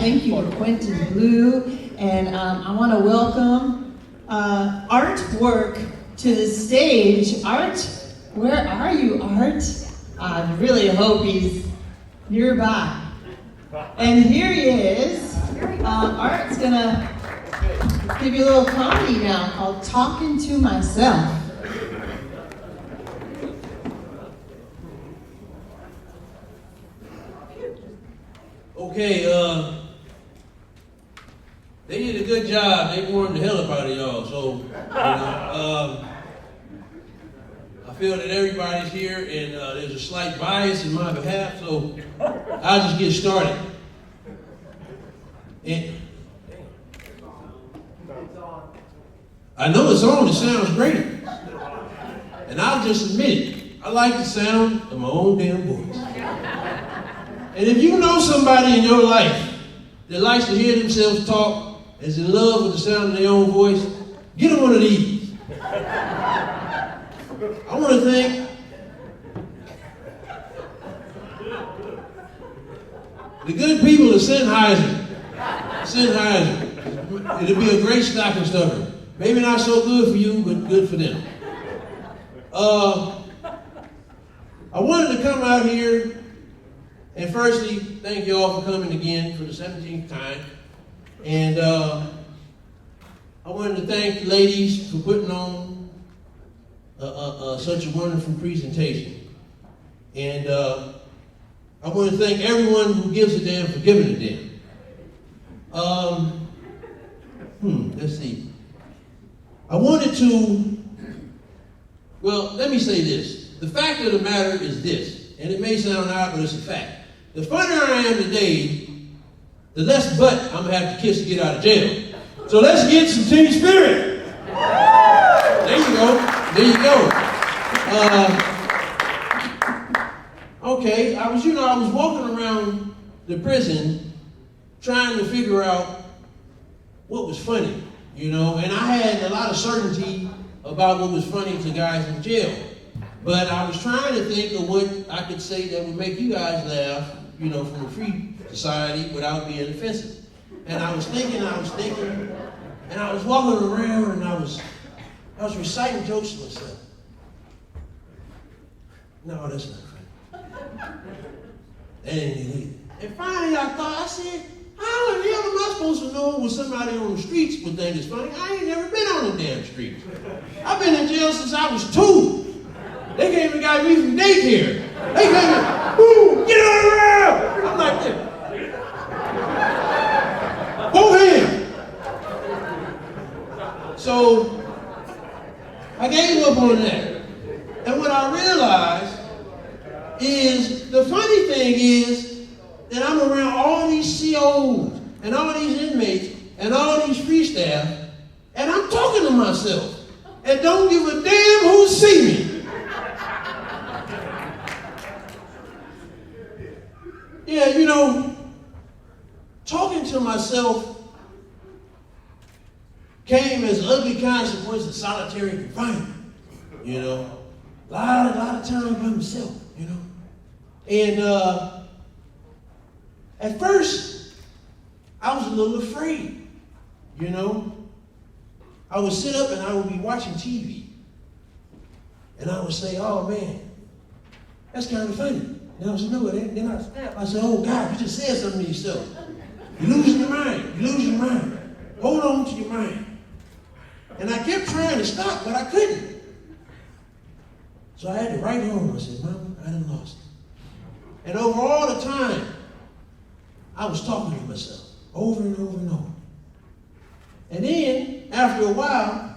Thank you for Quentin Blue. And I want to welcome Artwork to the stage. Art, where are you, Art? I really hope he's nearby. And here he is. Art's going to give you a little comedy now called Talking to Myself. Okay, they did a good job. They warmed the hell up out of y'all. So, I feel that everybody's here, and there's a slight bias in my behalf. So, I'll just get started. And I know it's on. It sounds great, and I'll just admit it. I like the sound of my own damn voice. And if you know somebody in your life that likes to hear themselves talk, is in love with the sound of their own voice, get them one of these. I want to thank the good people of Sennheiser. It'll be a great stocking stuffer. Maybe not so good for you, but good for them. I wanted to come out here and firstly, thank you all for coming again for the 17th time. And I wanted to thank the ladies for putting on such a wonderful presentation. And I want to thank everyone who gives a damn for giving a damn. Let's see. I wanted to, well, let me say this. The fact of the matter is this, and it may sound odd, but it's a fact. The funnier I am today, the less butt I'm going to have to kiss to get out of jail. So let's get some team spirit. There you go. Okay, I was walking around the prison trying to figure out what was funny, and I had a lot of certainty about what was funny to guys in jail. But I was trying to think of what I could say that would make you guys laugh, from a free society without being offensive. And I was thinking, and I was walking around and I was reciting jokes to myself. No, that's not funny. And finally I said, how in the hell am I supposed to know when somebody on the streets would think it's funny? I ain't never been on the damn streets. I've been in jail since I was 2. They came and got me from daycare. They came and, boom, get on the ground. I'm like this. Both hands. So I gave up on that. And what I realized is the funny thing is that I'm around all these COs and all these inmates and all these free staff, and I'm talking to myself and don't give a damn who see me. Yeah, talking to myself came as an ugly consequence of solitary confinement. A lot of time by myself, And at first, I was a little afraid, I would sit up and I would be watching TV. And I would say, oh man, that's kind of funny. And I was no, then I snap. I said, oh God, you just said something to yourself. You're losing your mind. Hold on to your mind. And I kept trying to stop, but I couldn't. So I had to write home. I said, Mama, I done lost it. And over all the time, I was talking to myself over and over and over. And then, after a while,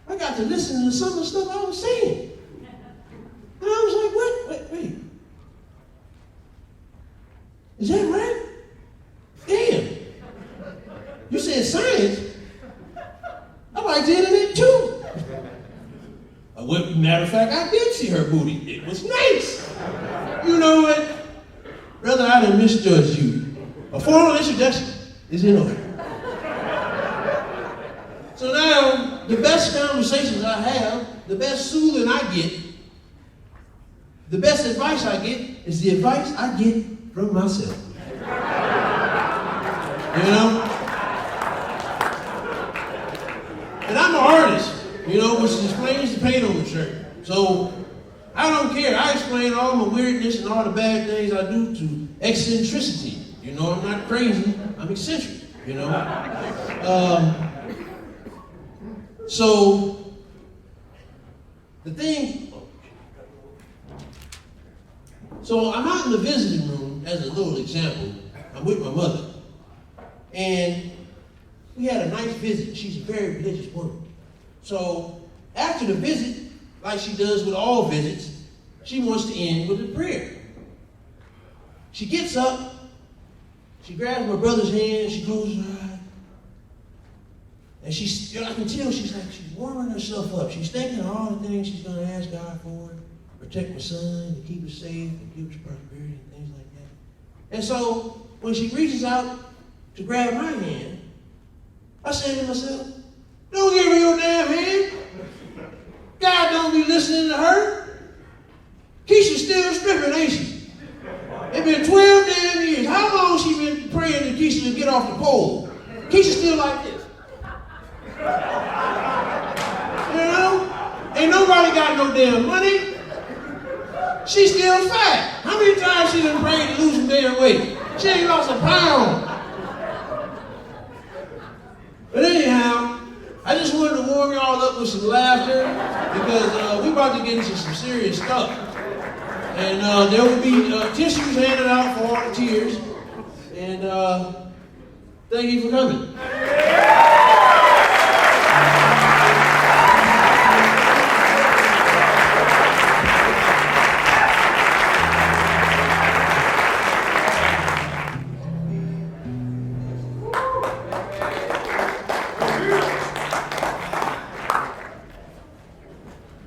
I got to listen to some of the stuff I was saying. And I was like, what? Wait. Is that right? Damn. You said science? I like the internet too. Matter of fact, I did see her booty. It was nice. You know what? Brother, I done misjudged you. A formal introduction is in order. So now, the best conversations I have, the best soothing I get, the best advice I get is the advice I get from myself. You know? And I'm an artist, you know, which explains the paint on the shirt. So I don't care. I explain all my weirdness and all the bad things I do to eccentricity. You know, I'm not crazy, I'm eccentric, you know? So the thing, so I'm out in the visiting room as a little example. I'm with my mother. And we had a nice visit. She's a very religious woman. So after the visit, like she does with all visits, she wants to end with a prayer. She gets up, she grabs my brother's hand, she closes her eyes, and I can tell she's warming herself up. She's thinking of all the things she's going to ask God for, protect my son, to keep us safe, to give us prosperity, and things like that. And so when she reaches out to grab my hand, I say to myself, don't give me your damn hand. God don't be listening to her. Keisha's still stripping, ain't she? It's been 12 damn years. How long she been praying to Keisha to get off the pole? Keisha's still like this. You know? Ain't nobody got no damn money. She's still fat. How many times she done prayed to lose some damn weight? She ain't lost a pound. But anyhow, I just wanted to warm y'all up with some laughter because we about to get into some serious stuff. And there will be tissues handed out for all the tears. And thank you for coming.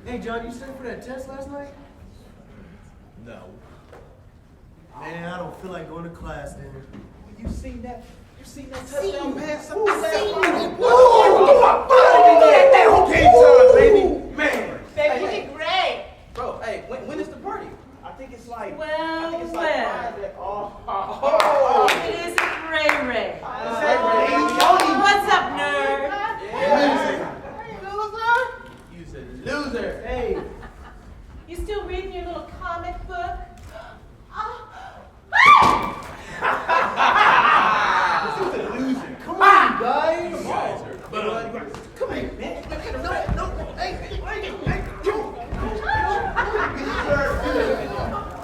Hey, John, you studied for that test last night? No. Man, I don't feel like going to class then. You seen that touchdown pass? Who baby? Man. Baby, you did great. Bro, hey, when is the party? I think it's like Well, Friday. It is a Ray Ray. Hey, What's up, nerd? you's a loser. Hey. You still reading your little comic book? You's a loser. Come on, guys. Come here, man. No. Hey,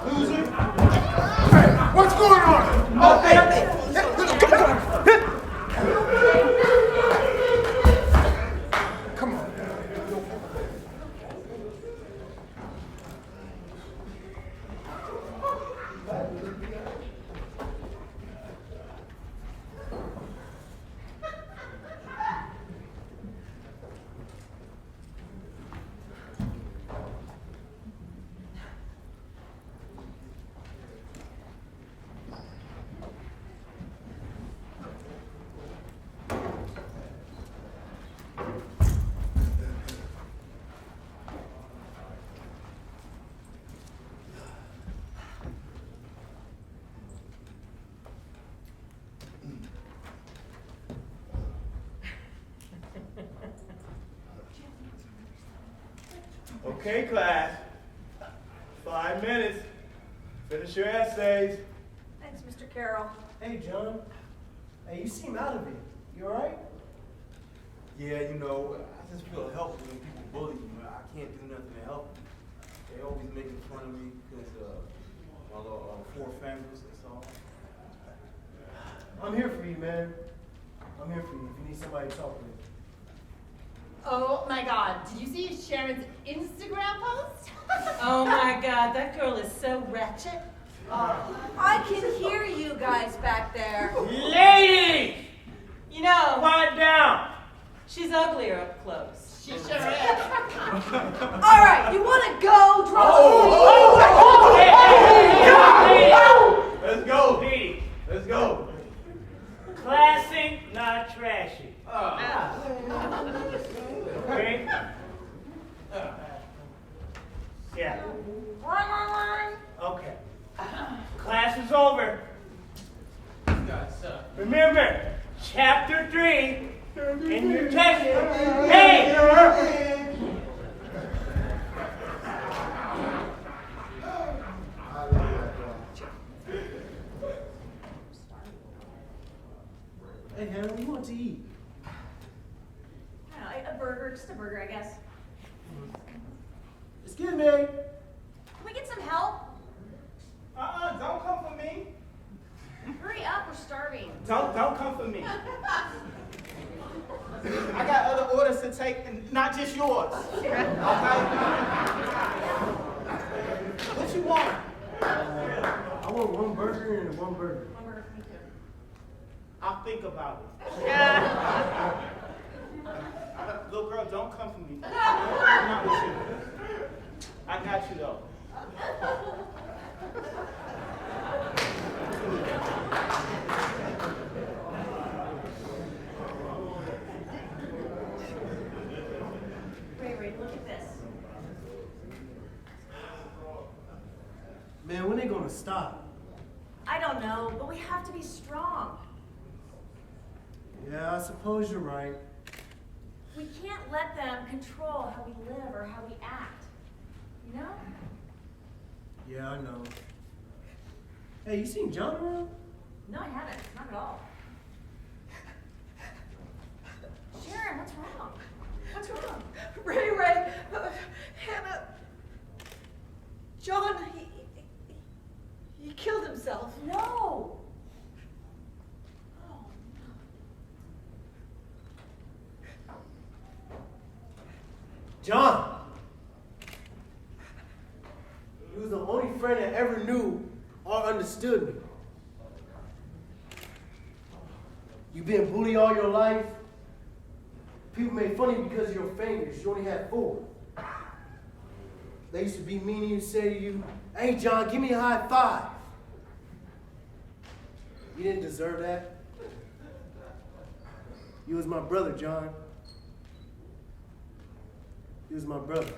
loser. What's going on? Oh, hey. Come on. Okay, class. 5 minutes. Finish your essays. Thanks, Mr. Carroll. Hey, John. Hey, you seem out of it. You all right? Yeah, you know, I just feel helpless when people bully me. I can't do nothing to help them. They always making fun of me because my little four fingers, that's all. I'm here for you, man. I'm here for you if you need somebody to talk with. Oh my God, did you see Sharon's Instagram post? Oh my God, that girl is so ratchet. I can hear you guys back there. Ladies! You know, Quiet down! she's uglier up close. She sure is. All right, you want to go draw? Let's go, Petey. Let's go. Classy, not trashy. Okay? Yeah. Okay. Class is over. Remember, Chapter 3 in your textbook. Hey! Hey, Hannah, what do you want to eat? I don't know, a burger, just a burger, I guess. Excuse me. Can we get some help? Don't come for me. Hurry up, we're starving. Don't come for me. I got other orders to take, and not just yours. Okay? What you want? I want one burger and one burger. One burger for me too. I'll think about it. Little girl, don't come for me. I'm not with you. I got you though. Ray, look at this. Man, when they gonna stop? I don't know, but we have to be strong. Yeah, I suppose you're right. We can't let them control how we live or how we act. You know? Yeah, I know. Hey, you seen John around? No, I haven't. Not at all. Sharon, what's wrong? What's wrong? Ray, Hannah, John, he killed himself. No! Oh, John! He was the only friend I ever knew or understood me. You've been bullied all your life. People made fun of you because of your fingers. You only had 4. They used to be mean to you, say to you, "Hey, John, give me a high five." You didn't deserve that. You was my brother, John. He was my brother.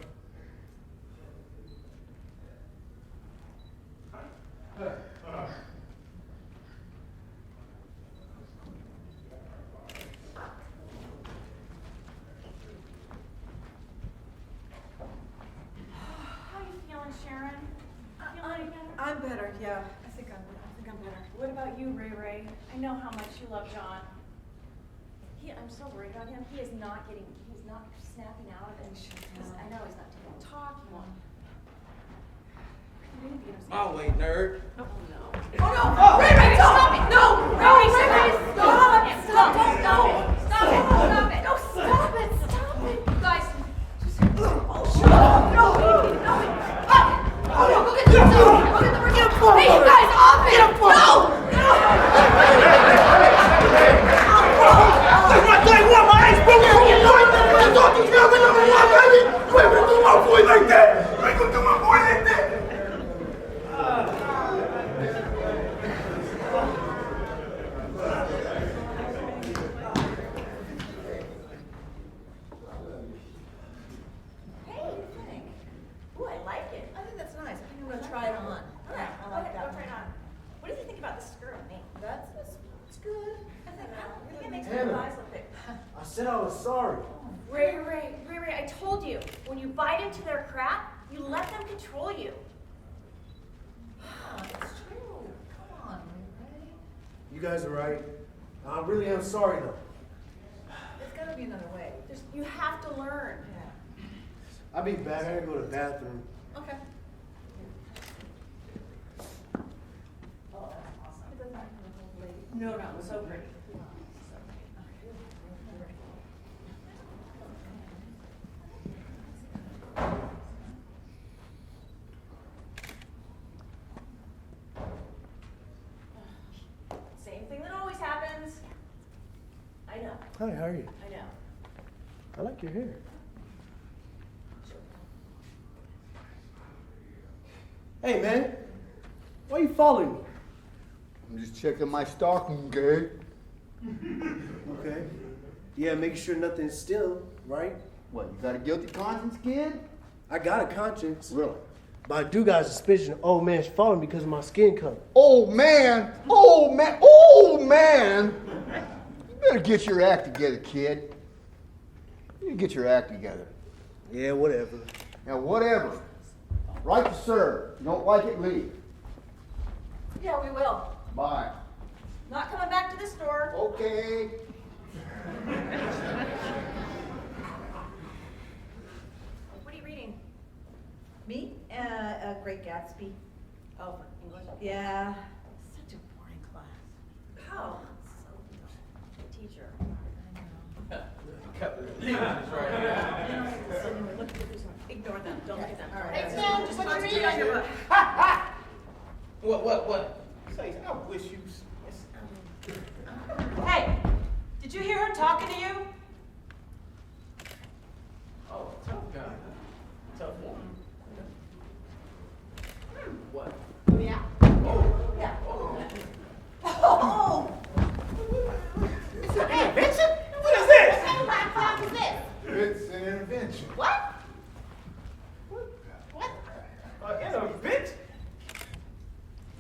how are you feeling, Sharon? Feeling any better? I'm better, yeah. I think I'm better. What about you, Ray? I know how much you love John. I'm so worried about him. He's not snapping out of it. I know he's not taking a talk. He won't. We need to get him some- I'll wait, nerd. Oh no. Oh no! Ray, Stop it! No! Ray, Ray, stop it! stop! Stop it! Stop it! Stop it! No, stop it! Stop it! You guys, just No! Oh no! Go get the Hey, you guys, off it! No! Hey, what do you think? Ooh, I like it. I think that's nice. I think I'm gonna try it on. Yeah, I like Okay, that. go try it on. What do you think about the skirt on me? That's good. I think it makes Hannah. my eyes look big. I said I was sorry. Ray, I told you, when you bite into their crap, you let them control you. Yeah, it's true. Come on, Ray. You guys are right. I really am sorry, though. There's gotta be another way. You have to learn. Yeah. I'll be back. I gotta go to the bathroom. Okay. Oh, that's awesome. It doesn't have to be a whole lady. No, so pretty. Same thing that always happens. I know, Hi, how are you? I know. I like your hair. Hey, man. Why you following me? I'm just checking my stocking, okay? Okay. Yeah, making sure nothing's still, right? What, you got a guilty conscience, kid? I got a conscience. Really? But I do got a suspicion old man's following me because of my skin color. Oh, man! Oh, man! Oh, man! better get your act together, kid. You need to get your act together. Yeah, whatever. Now, whatever. Right to serve. You don't like it, leave. Yeah, we will. Bye. Not coming back to the store. Okay. What are you reading? Me? Great Gatsby. Oh, for English? Yeah. Such a boring class. How? So dumb. Teacher. Ignore them. Don't look at them. Hey, Sam, just what you read on your book. What? Say, I wish you. Hey, did you hear her talking to you? Oh, tough guy. Tough one. What? Yeah. Yeah. Oh! It's an intervention? What is this? What kind of laptop is this? It's an intervention. What? What? Intervention?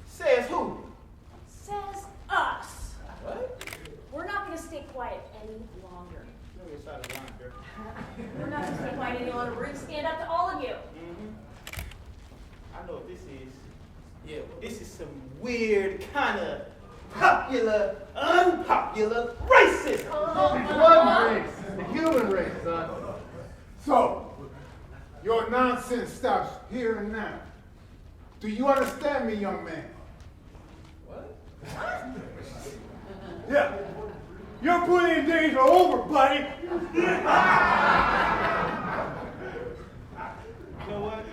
Says who? Says us. What? We're not gonna stay quiet any longer. No, it's out of line, girl. We're not gonna stay quiet any longer. We're gonna stand up to all of you. I know what this is. Yeah, this is some weird kind of popular, unpopular racism. What race? The human race, son. So, your nonsense stops here and now. Do you understand me, young man? What? Yeah. Your bullying days are over, buddy. You know what?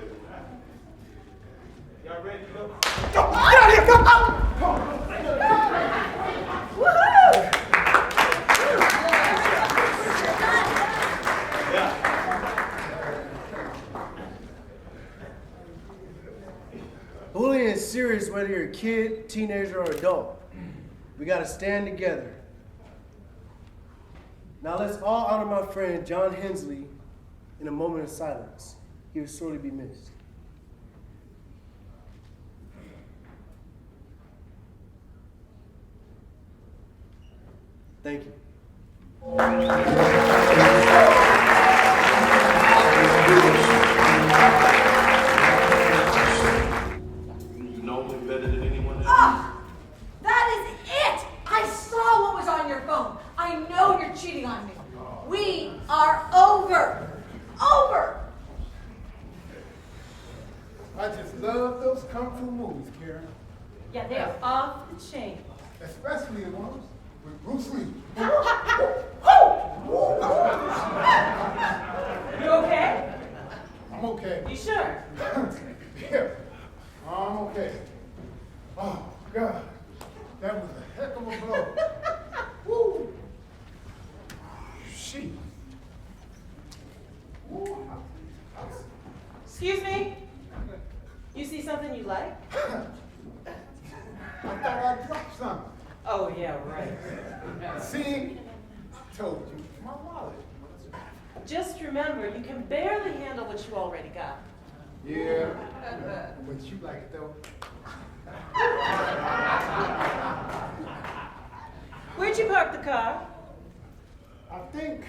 Y'all ready to go? Go! Get out of here! Come on! Bullying is serious whether you're a kid, teenager, or adult. We gotta stand together. Now let's all honor my friend John Hensley in a moment of silence. He will sorely be missed. Thank you. You know me better than anyone else. Ah! That is it! I saw what was on your phone. I know you're cheating on me. We are over. Over! I just love those kung fu movies, Karen. Yeah, they are off the chain. Especially the ones with Bruce Lee. You okay? I'm okay. You sure? Yeah, I'm okay. Oh, God. That was a heck of a blow. Woo. Shit. Woo. Excuse me? You see something you like? I thought I dropped something. Oh, yeah, right. See? Told you. My wallet. Just remember, you can barely handle what you already got. Yeah. But you like it, though. Where'd you park the car? I think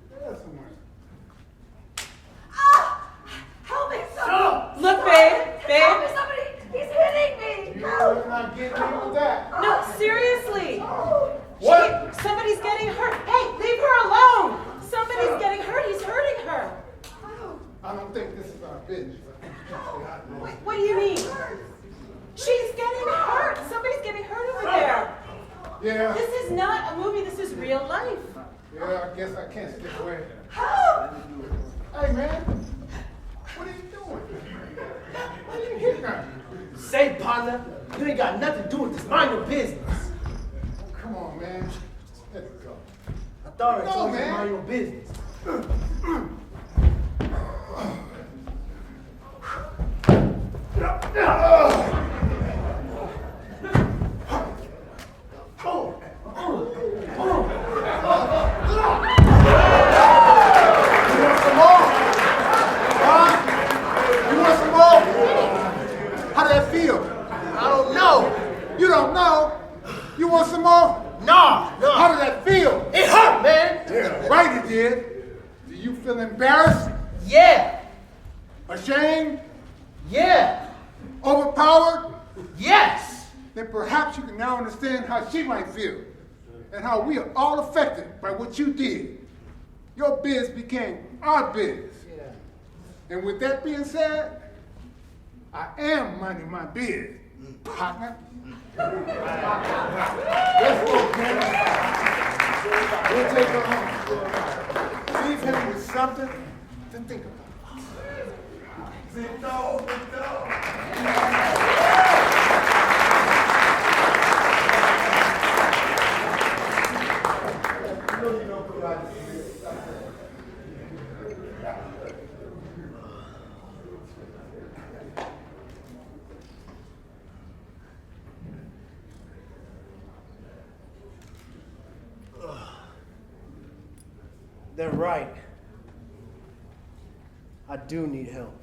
there's somewhere. Ah! Help me, somebody! Look, babe, Help me, babe. somebody! He's hitting me! You're not getting me with that. No, seriously. What? Somebody's getting hurt. Hey, leave her alone. Somebody's getting hurt. He's hurting her. I don't think this is our business. What do you mean? She's getting hurt. Somebody's getting hurt over there. Yeah. This is not a movie. This is real life. Yeah, I guess I can't stick away. Help! Hey, man. What are you doing? Why are you hitting her? Say, partner, you ain't got nothing to do with this. Mind your business. Oh, come on, man. Let's go. I thought I No, told you to man. mind your business. You want some more? Huh? You want some more? How did that feel? I don't know. You don't know? You want some more? Nah. How did, do you feel embarrassed? Yeah. Ashamed? Yeah. Overpowered? Yes. Then perhaps you can now understand how she might feel and how we are all affected by what you did. Your biz became our biz. Yeah. And with that being said, I am minding my biz, partner. Let's go, Quentin. We'll take her home. Leave him with something to think about. They're right. I do need help.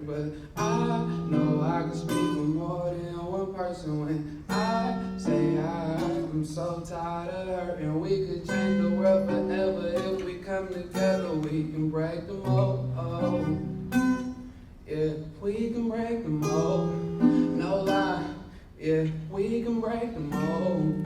But I know I can speak for more than one person when I say I'm so tired of hurting. We could change the world forever if we come together. We can break the mold. Yeah, we can break the mold. No lie. Yeah, we can break the mold.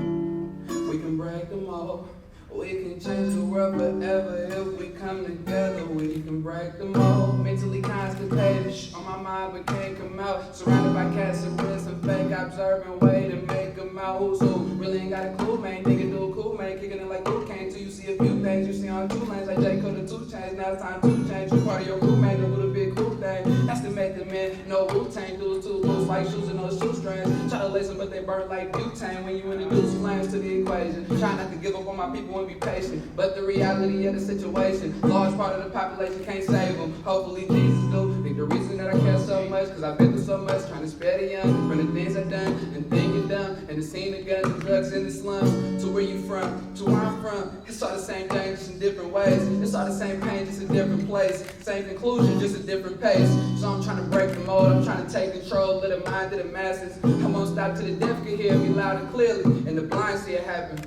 We can break the mold. We can change the world forever if we come together. We can break the mold. Mentally constipated, on my mind but can't come out. Surrounded by cats and bliss and fake observing way to make them out. Who's who? Really ain't got a clue, man. Nigga do a cool, man. Kicking it like Luke came till you see a few things you see on 2 lanes. Like J. Cole and 2 Chainz. Now it's time to change. You part of your crew, man. Do a big cool thing. That's the method, man. No routine. Dudes too loose like shoes and those shoestrings. Try to lace them, but they burn like butane when you introduce flames to the equation. Try not to give up on my people and be patient. But the reality of the situation, large part of the population can't save them. Hopefully Jesus do. Think the reason that I care so much, cause I've been through so much, trying to spare the young from the things I've done and thinking dumb. And the scene of guns and drugs in the slums. To where you from, to where I'm from. It's all the same thing, just in different ways. It's all the same pain, just a different place. Same conclusion, just a different pace. So I'm trying to break the mold, I'm trying to take control of the mind of the masses. I won't stop till the deaf can hear me loud and clearly, and the blind see it happen.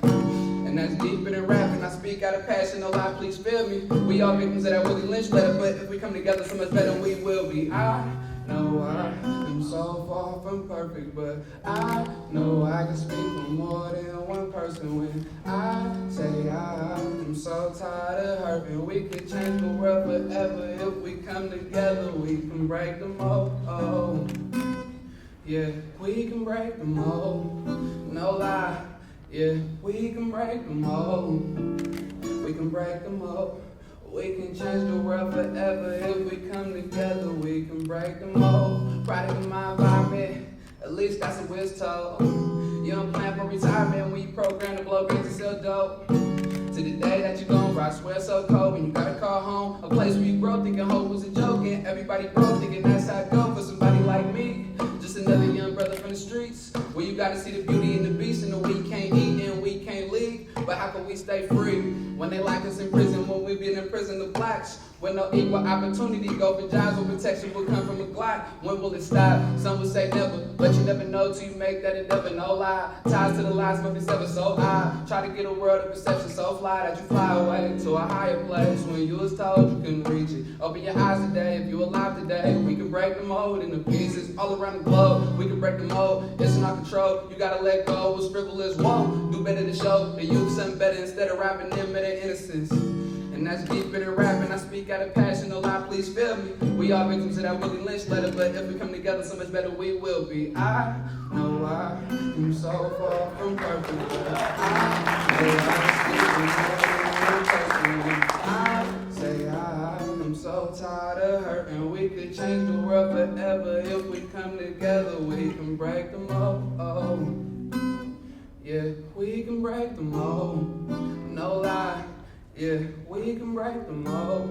And that's deeper than rapping. I speak out of passion, no lie, please feel me. We all victims of that Willie Lynch letter, but if we come together, so much better we will be. I know I am so far from perfect, but I know I can speak for more than one person when I say I'm so tired of hurting. We could change the world forever if we come together. We can break the mold. Yeah, we can break the mold. No lie. Yeah, we can break the mold. We can break the mold. We can change the world forever if we come together. We can break the mold. Product of my environment, at least that's what we're told. You don't plan for retirement when you program to blow games and sell dope. To the day that you're gone, bro, I swear it's so cold when you gotta call home. A place where you grow thinking hope was a joke, and everybody broke thinking that's how it go for somebody like me. Just another young brother from the streets, where you gotta see the beauty in the beast, and we can't eat and we can't leave. But how can we stay free when they lock us in prison when we been in prison? The blacks With no equal opportunity, go for jobs or protection will come from a Glock. When will it stop? Some will say never, but you never know till you make that endeavor. No lie, ties to the lies must be severed so high. Try to get a world of perception so fly that you fly away to a higher place when you was told you couldn't reach it. Open your eyes today, if you alive today, we can break the mold into pieces all around the globe. We can break the mold, it's in our control. You gotta let go, what's frivolous won't. Do better to show the youth something better instead of rapping them at their innocence. And that's deeper than rapping, I speak out of passion, no lie, please feel me. We all victims of that Willie Lynch letter, but if we come together, so much better we will be. I know I am so far from perfect, but I say I'm so tired of hurting. We could change the world forever if we come together. We can break the mold. Oh, yeah, we can break the mold. No lie. Yeah, we can break the mold.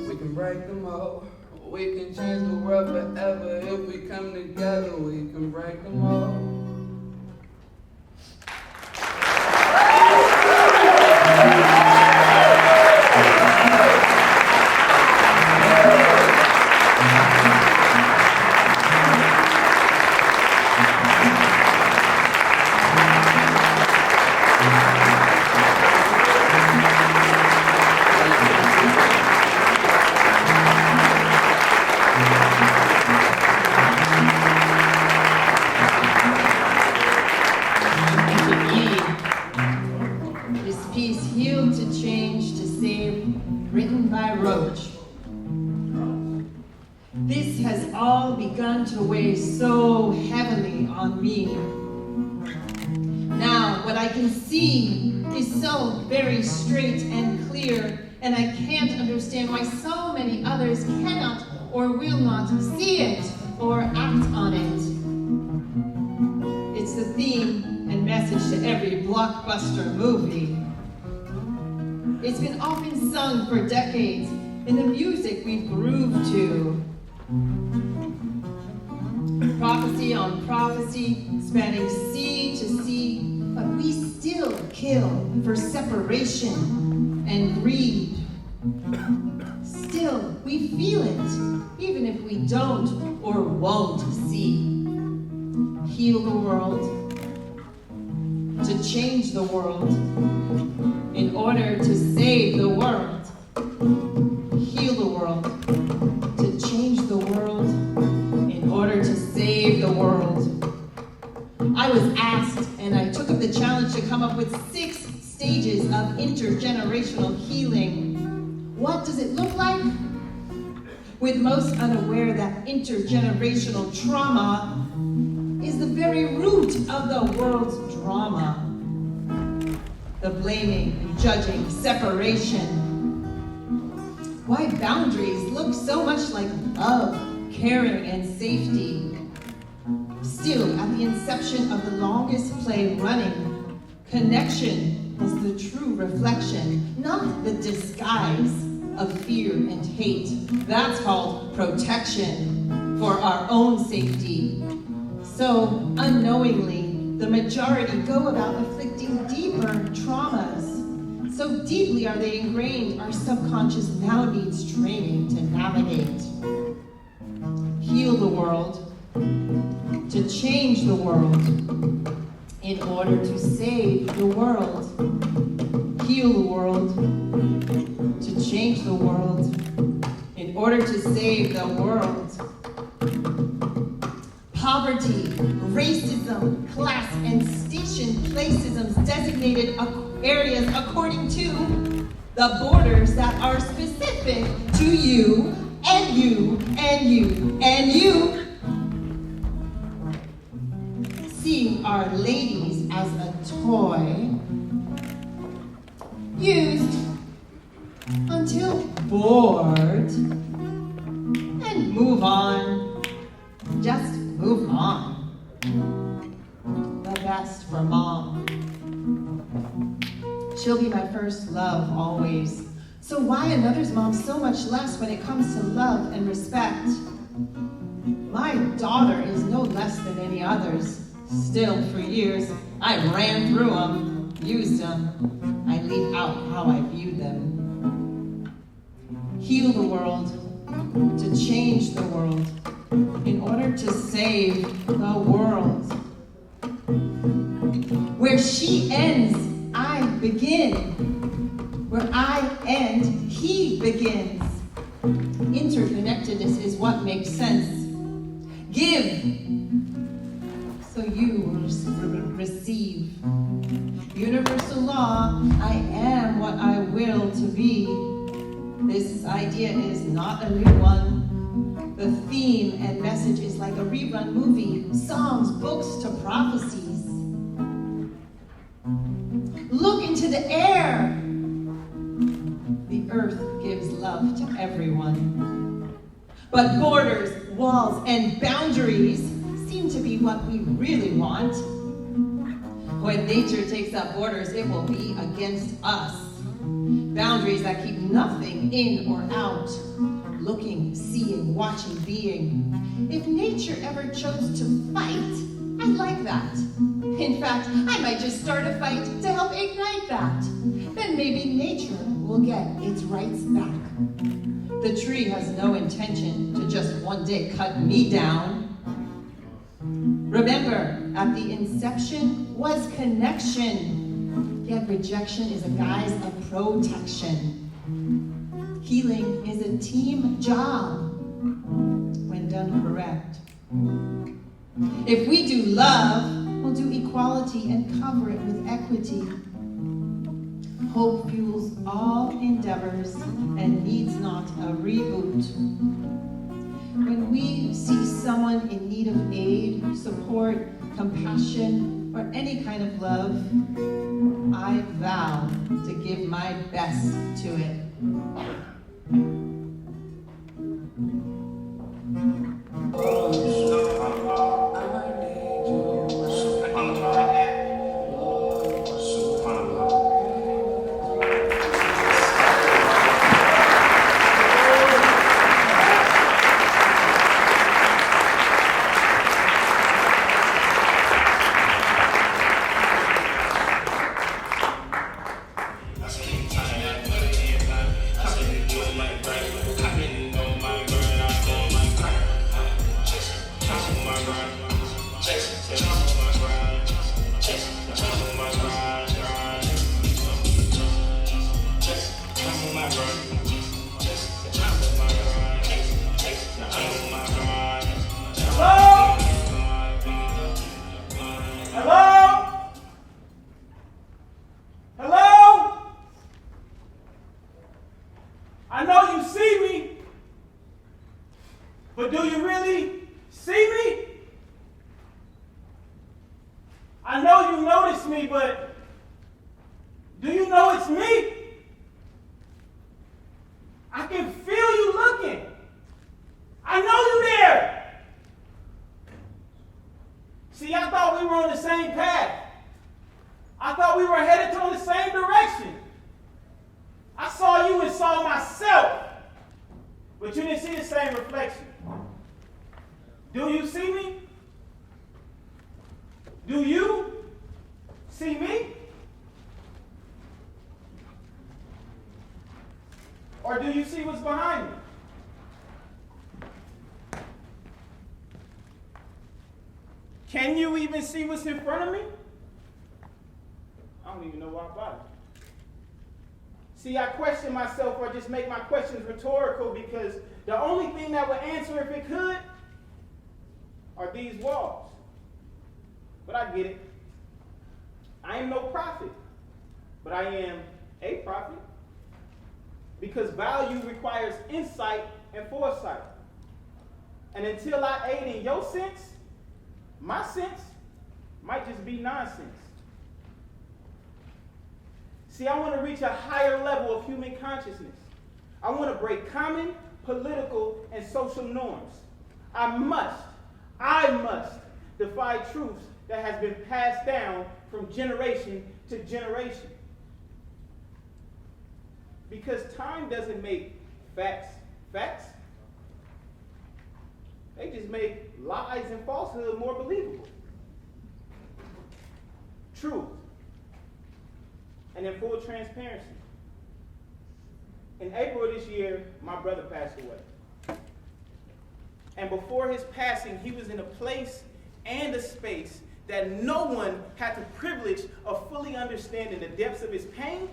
We can break the mold. We can change the world forever if we come together. We can break the mold. This has all begun to weigh so heavily on me. Now, what I can see is so very straight and clear, and I can't understand why so many others cannot or will not see it or act on it. It's the theme and message to every blockbuster movie. It's been often sung for decades in the music we've grooved to. Prophecy on prophecy, spanning sea to sea, but we still kill for separation and greed. Still, we feel it, even if we don't or won't see. Heal the world, to change the world, in order to save the world. Heal the world, to change the world, in order to save the world. I was asked, and I took up the challenge to come up with 6 stages of intergenerational healing. What does it look like? With most unaware that intergenerational trauma is the very root of the world's drama. The blaming, judging, separation. Why boundaries look so much like love, caring, and safety. Still, at the inception of the longest play running, connection was the true reflection, not the disguise of fear and hate. That's called protection for our own safety. So, unknowingly, the majority go about inflicting deeper traumas. So deeply are they ingrained, our subconscious now needs training to navigate. Heal the world, to change the world, in order to save the world. Heal the world, to change the world, in order to save the world. Poverty, racism, class, and station placisms designated areas according to the borders that are specific to you, and you, and you, and you. See our ladies as a toy, used until bored, and move on. Just move on. The best for mom. She'll be my first love always. So why another's mom so much less when it comes to love and respect? My daughter is no less than any others. Still, for years, I ran through them, used them. I leave out how I view them. heal the world, to change the world, in order to save the world. Where she ends, I begin. Where I end, he begins. Interconnectedness is what makes sense. Give, so you will receive. Universal law, I am what I will to be. This idea is not a new one. The theme and message is like a rerun movie, songs, books to prophecies. Look into the air. The earth gives love to everyone. But borders, walls, and boundaries seem to be what we really want. When nature takes up borders, it will be against us. Boundaries that keep nothing in or out. Looking, seeing, watching, being. If nature ever chose to fight, I'd like that. In fact, I might just start a fight to help ignite that. Then maybe nature will get its rights back. The tree has no intention to just one day cut me down. Remember, at the inception was connection, yet rejection is a guise of protection. Healing is a team job when done correct. If we do love, we'll do equality and cover it with equity. Hope fuels all endeavors and needs not a reboot. When we see someone in need of aid, support, compassion, or any kind of love, I vow to give my best to it. But do you really see me? I know you notice me, but do you know it's me? I can feel you looking. I know you there. See, I thought we were on the same path. I thought we were headed to the same direction. I saw you and saw myself, but you didn't see the same reflection. Do you see me? Do you see me? Or do you see what's behind me? Can you even see what's in front of me? I don't even know why I bothered. See, I question myself or just make my questions rhetorical because the only thing that would answer if it could are these walls. But I get it. I am no prophet, but I am a prophet because value requires insight and foresight. And until I aid in your sense, my sense might just be nonsense. See, I want to reach a higher level of human consciousness. I want to break common, political, and social norms. I must defy truths that has been passed down from generation to generation. Because time doesn't make facts facts. They just make lies and falsehood more believable. Truth. And in full transparency. In April of this year, my brother passed away. And before his passing, he was in a place and a space that no one had the privilege of fully understanding the depths of his pain,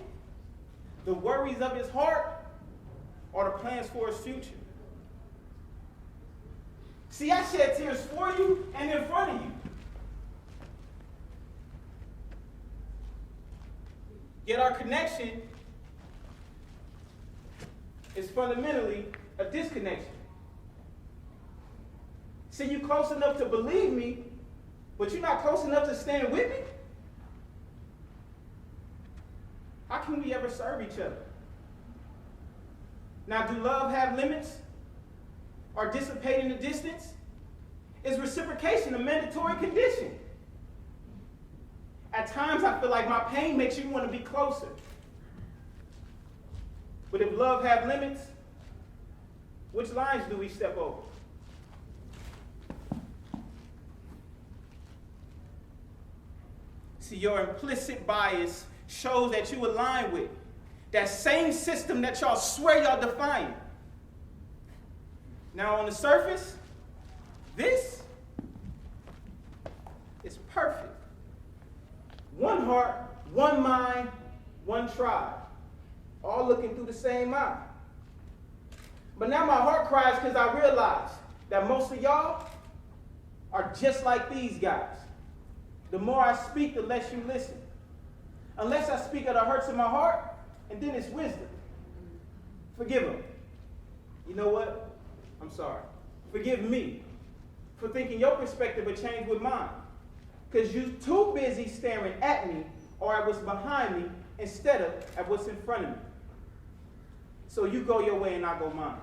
the worries of his heart, or the plans for his future. See, I shed tears for you and in front of you. Yet our connection is fundamentally a disconnection. See, you're close enough to believe me, but you're not close enough to stand with me? How can we ever serve each other? Now, do love have limits? Or dissipate in the distance? Is reciprocation a mandatory condition? At times, I feel like my pain makes you want to be closer. But if love have limits, which lines do we step over? See, your implicit bias shows that you align with that same system that y'all swear y'all define. Now, on the surface, this is perfect. One heart, one mind, one tribe, all looking through the same eye. But now my heart cries because I realize that most of y'all are just like these guys. The more I speak, the less you listen. Unless I speak of the hurts in my heart, and then it's wisdom. Forgive them. You know what? I'm sorry. Forgive me for thinking your perspective would change with mine. Because you're too busy staring at me or at what's behind me instead of at what's in front of me. So you go your way and I go mine.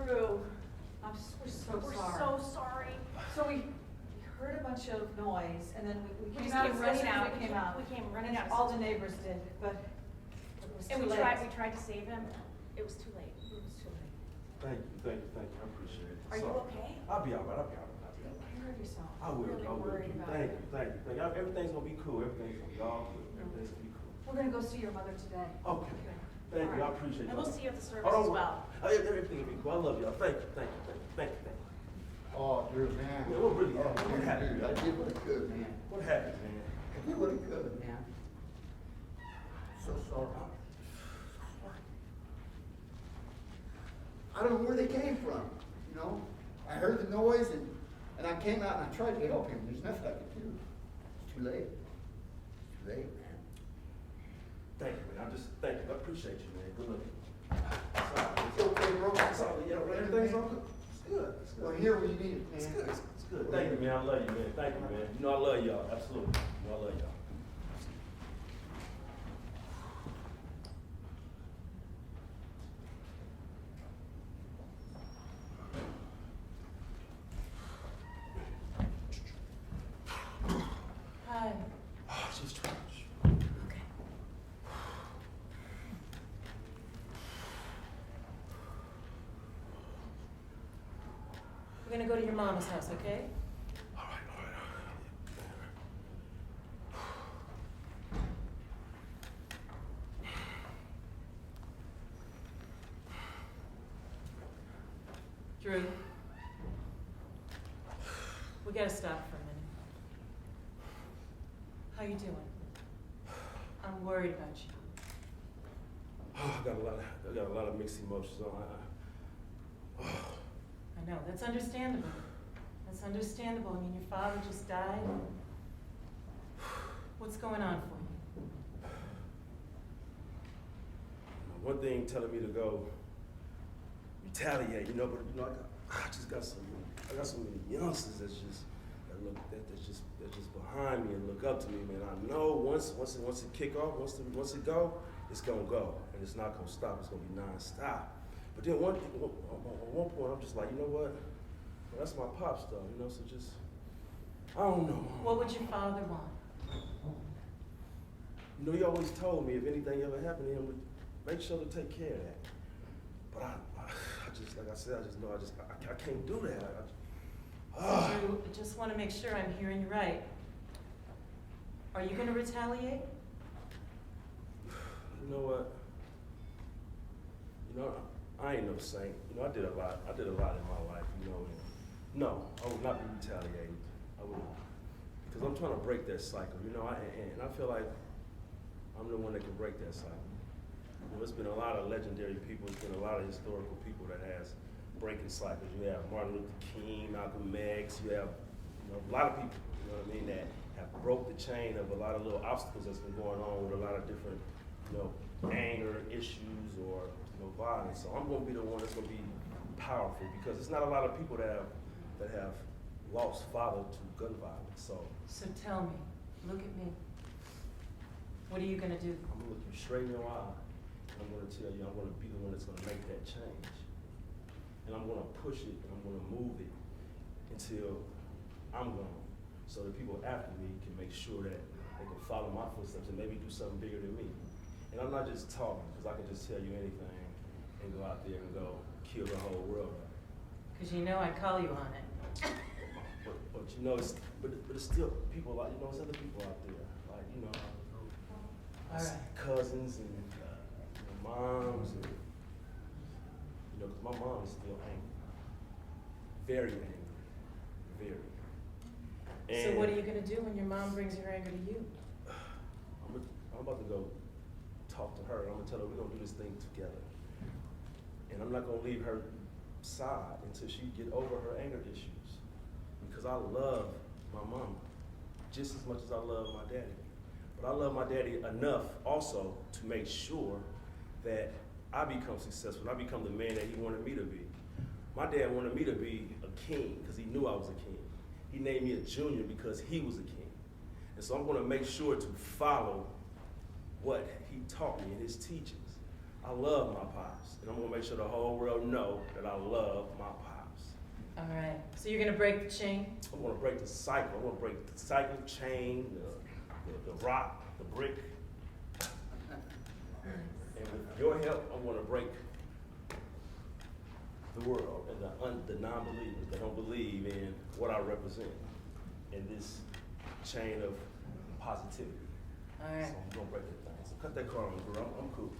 Drew, we're so sorry. So we heard a bunch of noise, and then we came out. We came running out. All the neighbors did, but it was too late. We tried to save him. It was too late. It was too late. Thank you. I appreciate it. Are you okay? I'll be all right. Take care of yourself. I will. Really I will. worried about Thank it. you. Everything's gonna be cool. Everything's gonna be all good. Everything's gonna be cool. We're gonna go see your mother today. Okay. Thank you. I appreciate it. And we'll see you at the service as well. Everything will be cool. I love y'all. Thank you. Oh, Drew, man. Yeah, what really happened? What happened? I did what I could, man. What happened, man? I did what I could, man. So sorry. I don't know where they came from, you know? I heard the noise and I came out and I tried to help him. There's nothing I could do. It's too late. It's too late, man. Thank you, man. Thank you. I appreciate you, man. Good looking. It's okay, bro. It's all, yeah, everything's all good. It's good. It's good. Well, here when you need it, man. It's good. It's good. Thank you, man. I love you, man. Thank you, man. You know I love y'all. Absolutely. You know I love y'all. Hi. Oh, she's trying. Okay. We're gonna go to your mama's house, okay? All right. Drew. We gotta stop for a minute. How you doing? I'm worried about you. Oh, I got a lot of mixed emotions on. I know, that's understandable. That's understandable. I mean, your father just died. What's going on for you? One thing telling me to go retaliate, but I got some many youngsters that's just behind me and look up to me, man. I know once it kick off, once it go, it's gonna go, and it's not gonna stop. It's gonna be non-stop. But then at one point, I'm just like, you know what? Well, that's my pops, though. So just I don't know. What would your father want? He always told me if anything ever happened to him, make sure to take care of that. But I just, like I said, I just know I can't do that. Drew, I just want to make sure I'm hearing you right. Are you going to retaliate? You know what? I ain't no saint. I did a lot. I did a lot in my life. And no, I would not be retaliating. I would, because I'm trying to break that cycle. And I feel like I'm the one that can break that cycle. There's been a lot of legendary people. There's been a lot of historical people that has breaking cycles. You have Martin Luther King, Malcolm X. You have a lot of people. That have broke the chain of a lot of little obstacles that's been going on with a lot of different, anger issues or violence. So I'm going to be the one that's going to be powerful because it's not a lot of people that have lost father to gun violence. So tell me, look at me. What are you going to do? I'm going to look you straight in your eye. And I'm going to tell you I'm going to be the one that's going to make that change. And I'm going to push it and I'm going to move it until I'm gone. So the people after me can make sure that they can follow my footsteps and maybe do something bigger than me. And I'm not just talking because I can just tell you anything and go out there and go kill the whole world. Because I call you on it. But it's still people like, there's other people out there. Like, All right. cousins and moms and, because my mom is still angry. Very angry. Very. And So what are you going to do when your mom brings her anger to you? I'm about to go talk to her. I'm going to tell her we're going to do this thing together. And I'm not going to leave her side until she get over her anger issues. Because I love my mama just as much as I love my daddy. But I love my daddy enough also to make sure that I become successful. I become the man that he wanted me to be. My dad wanted me to be a king because he knew I was a king. He named me a junior because he was a king. And so I'm going to make sure to follow what he taught me in his teachings. I love my pops, and I'm going to make sure the whole world know that I love my pops. All right. So you're going to break the chain? I'm going to break the cycle. I'm going to break the cycle, chain, the rock, the brick. And with your help, I'm going to break the world and the non-believers that don't believe in what I represent in this chain of positivity. All right. So I'm going to break that thing. So cut that car on, girl. I'm cool.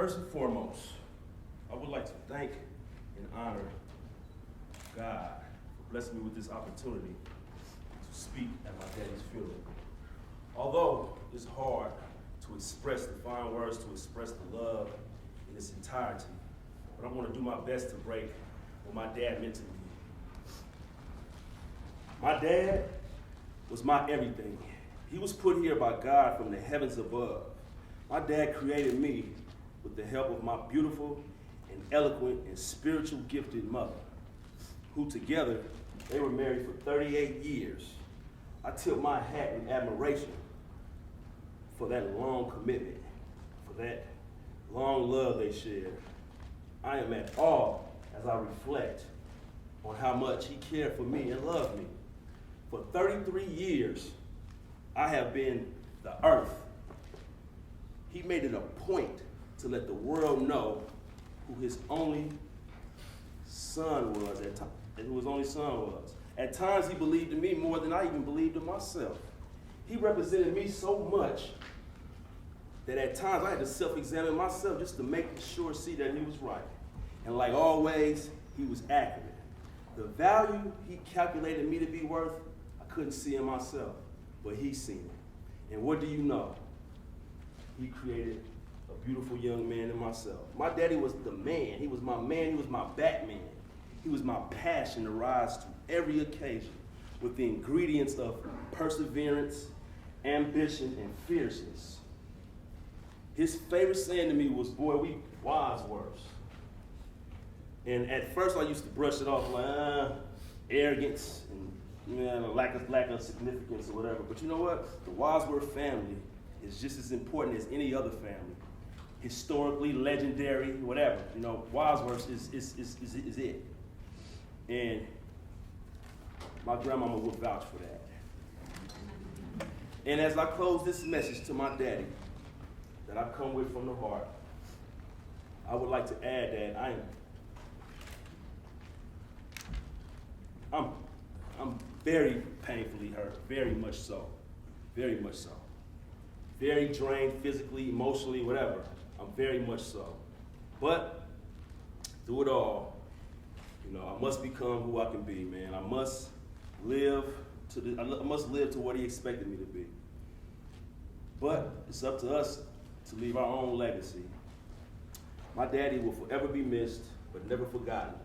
First and foremost, I would like to thank and honor God for blessing me with this opportunity to speak at my daddy's funeral. Although it's hard to express the fine words, to express the love in its entirety, but I want to do my best to break what my dad meant to me. My dad was my everything. He was put here by God from the heavens above. My dad created me with the help of my beautiful and eloquent and spiritual gifted mother, who together, they were married for 38 years. I tip my hat in admiration for that long commitment, for that long love they shared. I am at awe as I reflect on how much he cared for me and loved me. For 33 years, I have been the earth. He made it a point to let the world know who his only son was at times, and who his only son was. At times he believed in me more than I even believed in myself. He represented me so much that at times I had to self-examine myself just to make sure, see that he was right. And like always, he was accurate. The value he calculated me to be worth, I couldn't see in myself, but he seen it. And what do you know? He created a beautiful young man in myself. My daddy was the man. He was my man. He was my Batman. He was my passion to rise to every occasion with the ingredients of perseverance, ambition, and fierceness. His favorite saying to me was, boy, we Wadsworths. And at first I used to brush it off like, arrogance and lack of significance or whatever. But you know what? The Wadsworth family is just as important as any other family. Historically, legendary, whatever. You know, Wadsworth is it. And my grandmama would vouch for that. And as I close this message to my daddy that I come with from the heart, I would like to add that I'm very painfully hurt, very much so, very much so. Very drained physically, emotionally, whatever. I'm very much so. But through it all, you know, I must become who I can be, man. I must live to what he expected me to be. But it's up to us to leave our own legacy. My daddy will forever be missed, but never forgotten.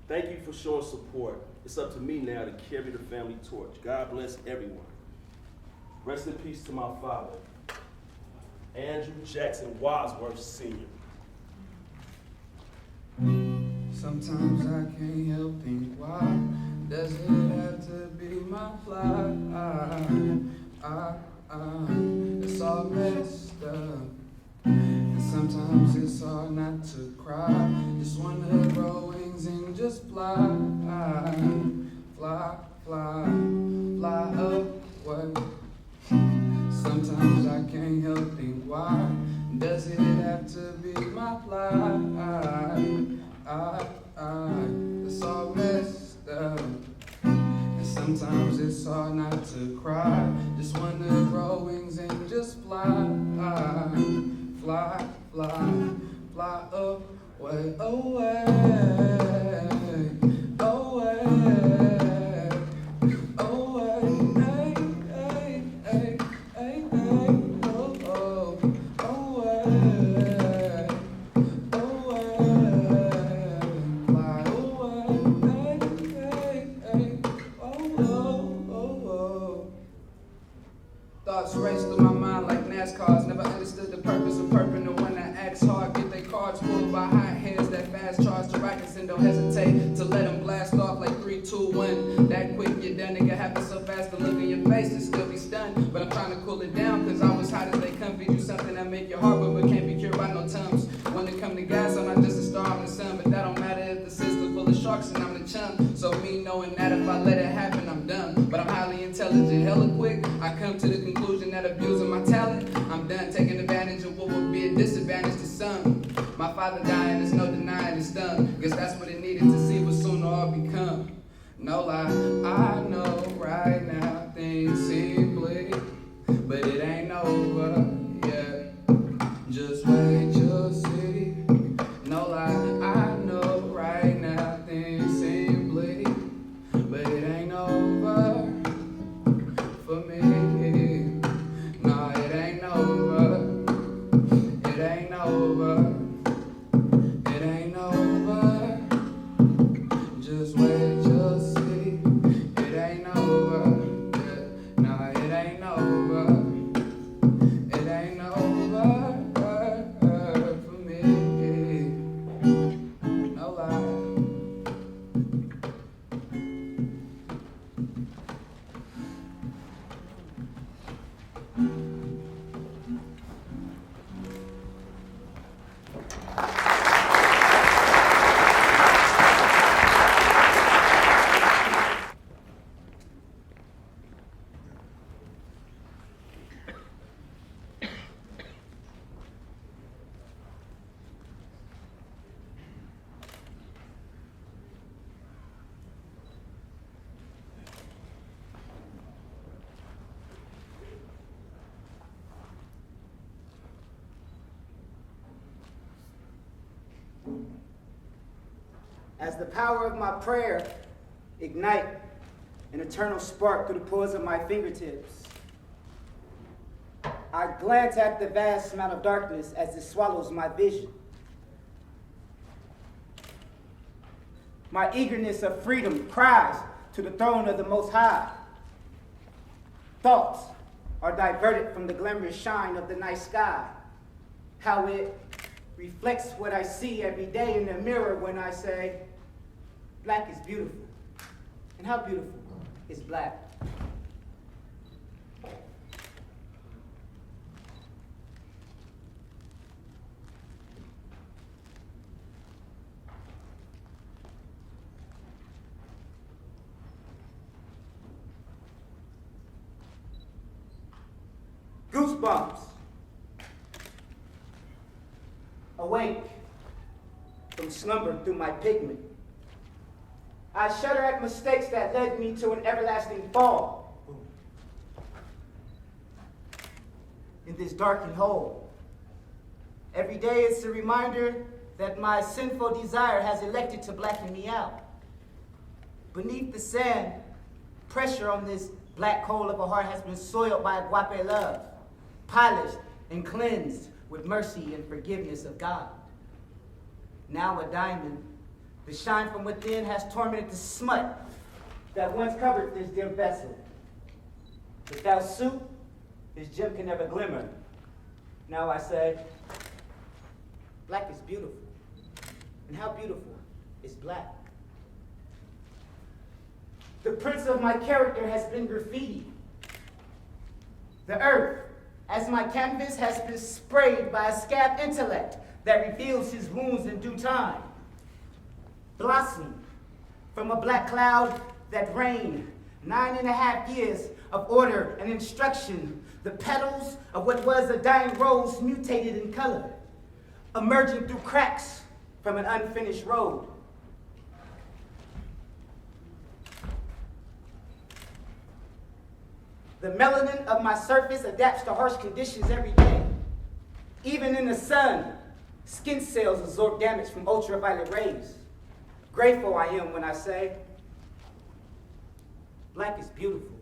Thank you for showing support. It's up to me now to carry the family torch. God bless everyone. Rest in peace to my father, Andrew Jackson Wadsworth Sr. Sometimes I can't help think, why does it have to be my fly? It's all messed up. And sometimes it's hard not to cry. Just wanna grow wings and just fly. Fly, fly, fly away. Sometimes I can't help think, why does it have to be my fly? It's all messed up. And sometimes it's hard not to cry. Just wanna grow wings and just fly. Fly, fly, fly away, away, away, away, hey, hey, hey, hey, oh, oh, away, away, fly away, hey, hey, hey, oh, oh, oh, oh. Thoughts race through my mind like NASCARs. Never understood the purpose of purping. The one that acts hard, get their cards pulled by hot hands that fast charge to rackets and don't hesitate to let them blast off like 3, 2, 1. That quick, you done, nigga, happen so fast. The look in your face and still be stunned. But I'm trying to cool it down, cause I was hot as they come. Feed you something that make your heart but can't be cured by no tums. When it come to guys, I'm not just a star, I'm the sun. But that don't matter if the system's full of sharks and I'm the chum. So me knowing that if I let it happen, I'm done. But I'm highly intelligent, hella quick. I come to the conclusion that abusing my talent, I'm done taking advantage of what would be a disadvantage to some. My father dying, there's no denying it's done. Guess that's what it needed to see what sooner I'll become. No lie, I know right now things seem bleak, but it ain't over yet. Just wait, you'll see. As the power of my prayer ignite an eternal spark through the pores of my fingertips, I glance at the vast amount of darkness as it swallows my vision. My eagerness of freedom cries to the throne of the Most High. Thoughts are diverted from the glamorous shine of the night sky, how it reflects what I see every day in the mirror when I say, black is beautiful. And how beautiful is black? Goosebumps. Awake from slumber through my pigment. I shudder at mistakes that led me to an everlasting fall. In this darkened hole, every day it's a reminder that my sinful desire has elected to blacken me out. Beneath the sand, pressure on this black coal of a heart has been soiled by agape love, polished and cleansed with mercy and forgiveness of God. Now a diamond, the shine from within has tormented the smut that once covered this dim vessel. Without suit, this gem can never glimmer. Now I say, black is beautiful. And how beautiful is black? The prints of my character has been graffitied. The earth, as my canvas, has been sprayed by a scabbed intellect that reveals his wounds in due time. Blossom from a black cloud that rained 9.5 years of order and instruction. The petals of what was a dying rose mutated in color, emerging through cracks from an unfinished road. The melanin of my surface adapts to harsh conditions every day. Even in the sun, skin cells absorb damage from ultraviolet rays. Grateful I am when I say, black is beautiful.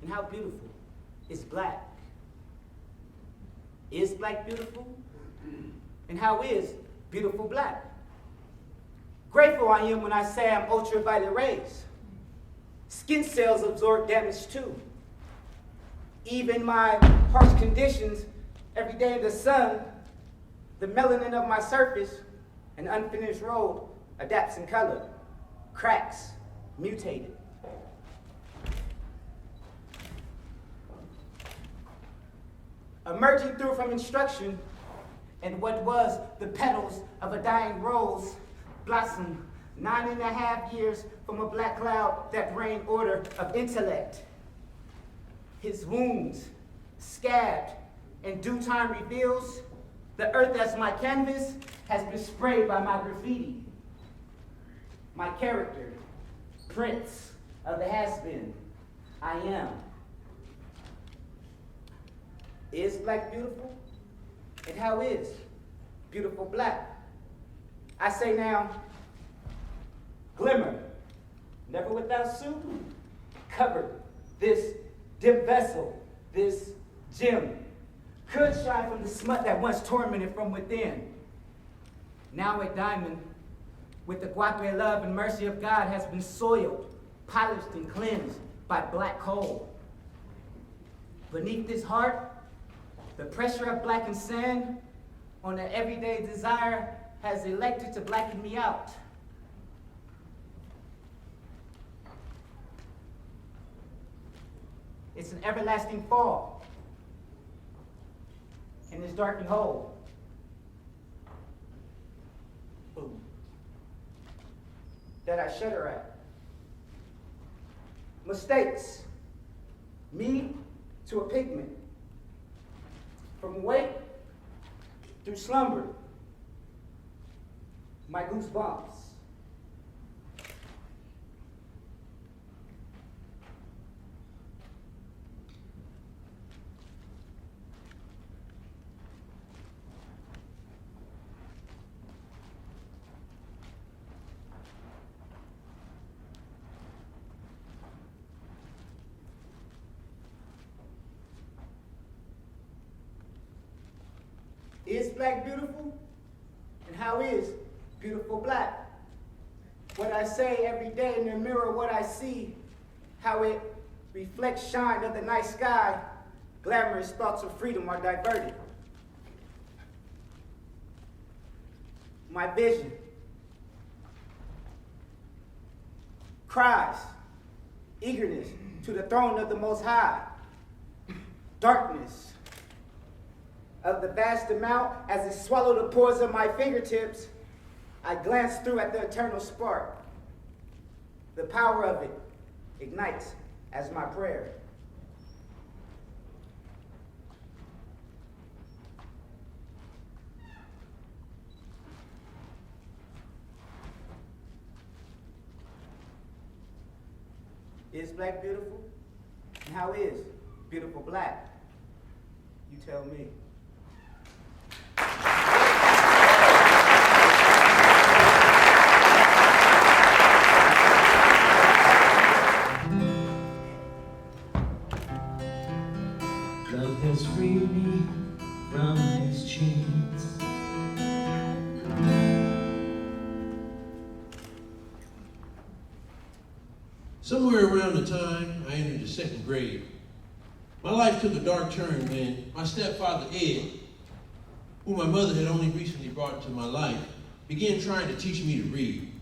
And how beautiful is black? Is black beautiful? And how is beautiful black? Grateful I am when I say I'm ultraviolet rays. Skin cells absorb damage too. Even my harsh conditions, every day in the sun, the melanin of my surface, an unfinished road, adapts in color, cracks, mutated. Emerging through from instruction, and what was the petals of a dying rose blossomed 9.5 years from a black cloud that rained order of intellect. His wounds, scabbed, in due time reveals the earth as my canvas has been sprayed by my graffiti. My character, prince of the has-been, I am. Is black beautiful? And how is beautiful black? I say now, glimmer, never without suit, covered this dim vessel, this gem, could shine from the smut that once tormented from within. Now a diamond, with the agape love and mercy of God, has been soiled, polished, and cleansed by black coal. Beneath this heart, the pressure of blackened sand on an everyday desire has elected to blacken me out. It's an everlasting fall. in this darkened hole. That I shudder at. Mistakes. Me to a pigment. From awake through slumber. My goosebumps. Is black beautiful? And how is beautiful black? What I say every day in the mirror, what I see, how it reflects shine of the night sky, glamorous thoughts of freedom are diverted. My vision cries, eagerness to the throne of the Most High, darkness of the vast amount, as it swallowed the pores of my fingertips, I glance through at the eternal spark. The power of it ignites as my prayer. Is black beautiful? And how is beautiful black? You tell me. Love has freed me from these chains. Somewhere around the time I entered the second grade, my life took a dark turn when my stepfather, Ed, who my mother had only recently brought into my life, began trying to teach me to read.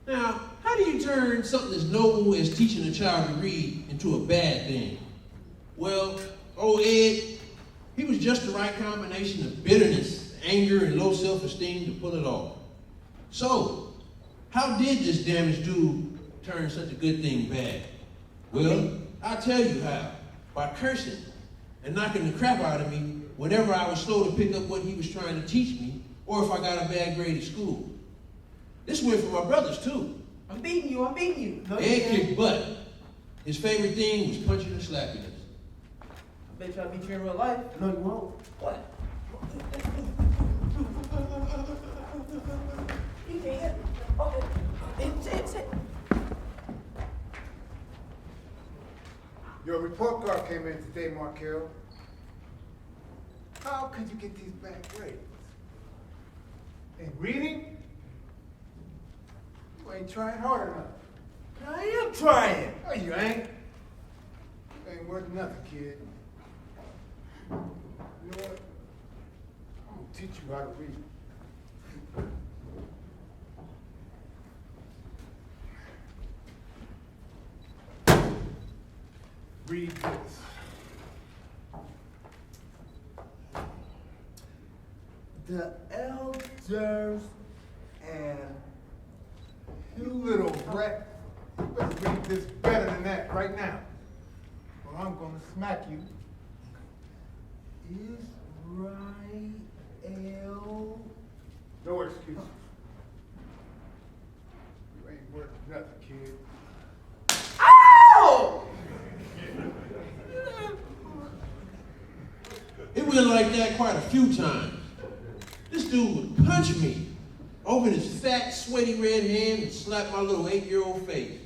Now, how do you turn something as noble as teaching a child to read into a bad thing? Well, old Ed, he was just the right combination of bitterness, anger, and low self-esteem to pull it off. So, how did this damaged dude turn such a good thing bad? Well, I'll tell you how. By cursing and knocking the crap out of me whenever I was slow to pick up what he was trying to teach me, or if I got a bad grade at school. This went for my brothers too. I'm beating you. No, Ed kicked butt. His favorite thing was punching and slapping us. I bet you I'll beat you in real life. No, you won't. What? You can't. Okay. It's it. Your report card came in today, Markel. How could you get these bad grades? In reading? You ain't trying hard enough. I am trying. No, you ain't. You ain't worth nothing, kid. You know what? I'm gonna teach you how to read. Read this. The elders and You little brat. You better read this better than that right now. Or I'm gonna smack you. Israel. No excuses. You ain't worth nothing, kid. Ow! It went like that quite a few times. This dude would punch me, open his fat, sweaty red hand and slap my little 8-year-old face.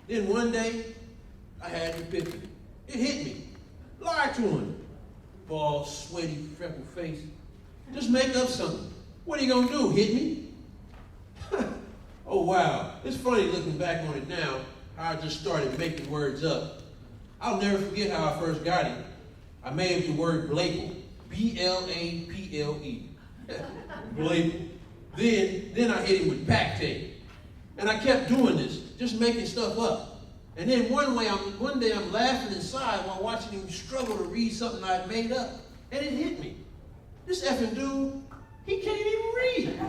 Then one day, I had an epiphany. It hit me. Lie to him. Bald, sweaty, freckled face. Just make up something. What are you gonna do, hit me? Oh wow, it's funny looking back on it now, how I just started making words up. I'll never forget how I first got it. I made up the word Blaple, B-L-A-P-L-E. Blaple. Then I hit him with back tape. And I kept doing this, just making stuff up. And then one day I'm laughing inside while watching him struggle to read something I had made up. And it hit me. This effing dude, he can't even read.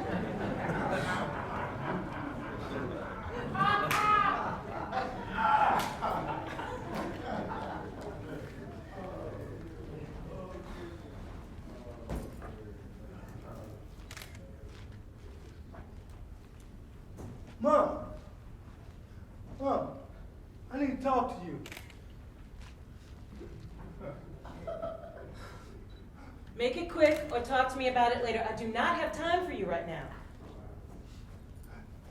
Mom, I need to talk to you. Make it quick or talk to me about it later. I do not have time for you right now.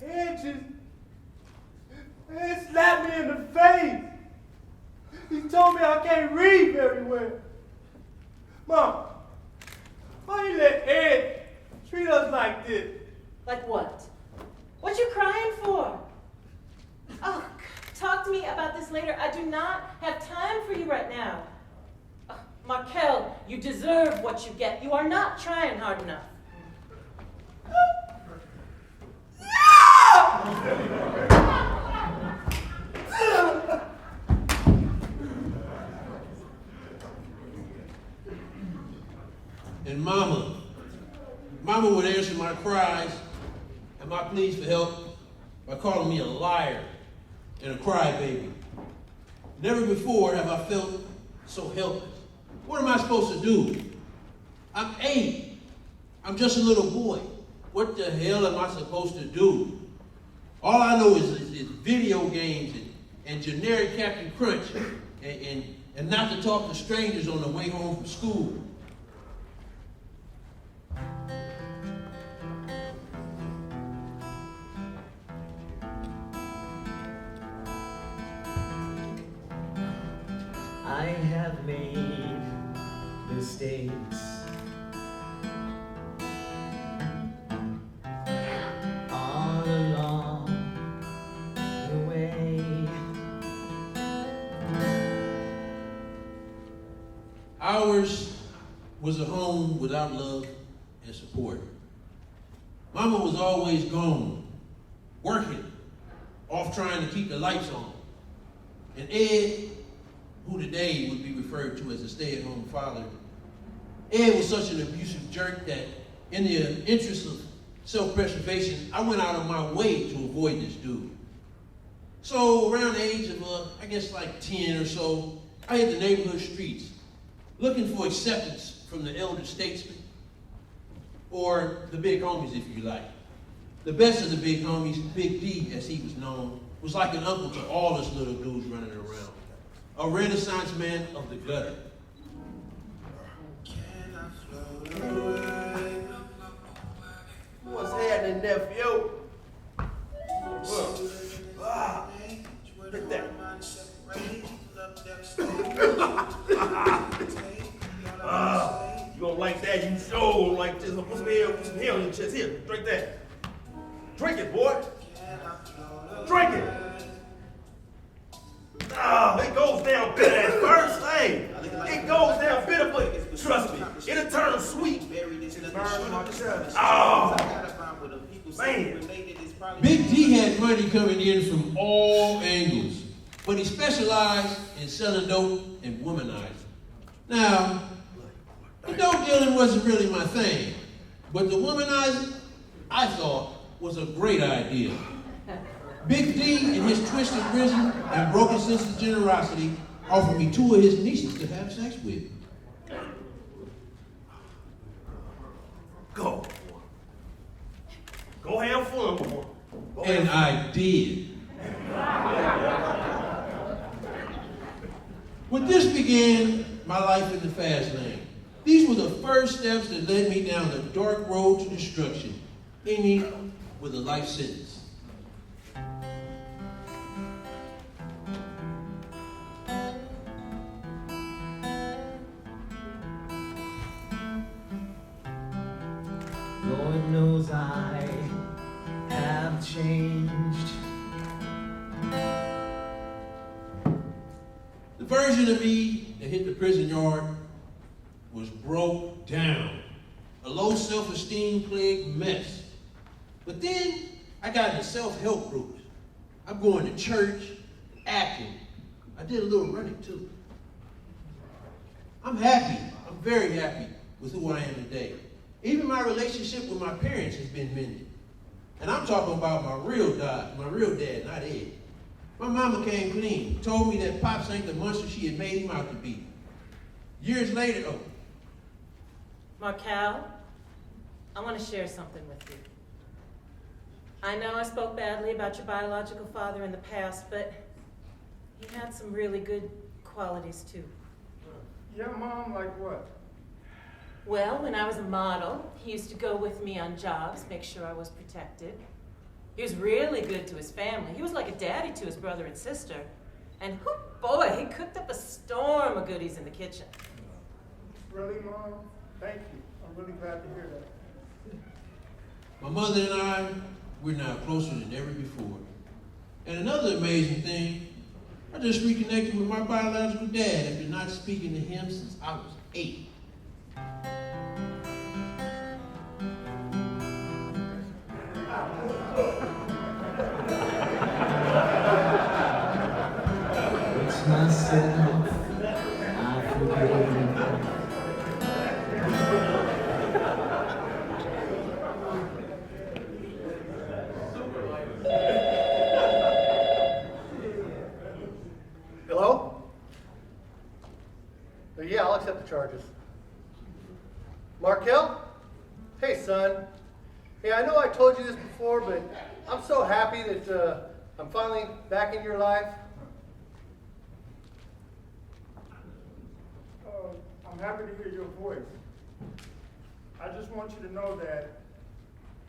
Ed slapped me in the face. He told me I can't read very well. Mom, why you let Ed treat us like this? Like what? What you crying for? Oh, talk to me about this later. I do not have time for you right now. Markel, you deserve what you get. You are not trying hard enough. And Mama would answer my cries and my pleas for help by calling me a liar and a crybaby. Never before have I felt so helpless. What am I supposed to do? I'm 8. I'm just a little boy. What the hell am I supposed to do? All I know is video games and generic Captain Crunch and not to talk to strangers on the way home from school. I have made mistakes. All along the way. Ours was a home without love and support. Mama was always gone, working, off trying to keep the lights on. And Ed, who today would be referred to as a stay-at-home father, Ed was such an abusive jerk that in the interest of self-preservation, I went out of my way to avoid this dude. So around the age of, I guess like 10 or so, I hit the neighborhood streets, looking for acceptance from the elder statesmen, or the big homies, if you like. The best of the big homies, Big D, as he was known, was like an uncle to all us little dudes running around. A renaissance man of the gutter. What's happening, nephew? Look at that. You don't like that? You sure like this. Put some hair on your chest. Here, drink that. Drink it, boy. Drink it. It goes down bitter at first. Hey, it goes down bitter, but trust me, it'll turn sweet. Oh, man. Big D had money coming in from all angles, but he specialized in selling dope and womanizing. Now, the dope dealing wasn't really my thing, but the womanizing, I thought, was a great idea. Big D, in his twisted risen and broken sense of generosity, offered me 2 of his nieces to have sex with. Go have fun, boy. And I did. With this began my life in the fast lane. These were the first steps that led me down the dark road to destruction, ending with a life sentence. Lord knows I have changed. The version of me that hit the prison yard was broke down, a low self-esteem plagued mess. But then I got into self-help groups. I'm going to church, acting. I did a little running too. I'm happy. I'm I'm very happy with who I am today. Even my relationship with my parents has been mended. And I'm talking about my real dad, not Ed. My mama came clean, told me that Pops ain't the monster she had made him out to be. Years later, Markel, I want to share something with you. I know I spoke badly about your biological father in the past, but he had some really good qualities too. Yeah, Mom, like what? Well, when I was a model, he used to go with me on jobs, make sure I was protected. He was really good to his family. He was like a daddy to his brother and sister. And whoop, boy, he cooked up a storm of goodies in the kitchen. Really, Mom? Thank you. I'm really glad to hear that. my mother and I, we're now closer than ever before. And another amazing thing, I just reconnected with my biological dad after not speaking to him since I was 8. It's myself I forgive. Hello? Yeah, I'll accept the charges. Markel? Hey, son. Hey, I know I told you this before, but I'm so happy that I'm finally back in your life. I'm happy to hear your voice. I just want you to know that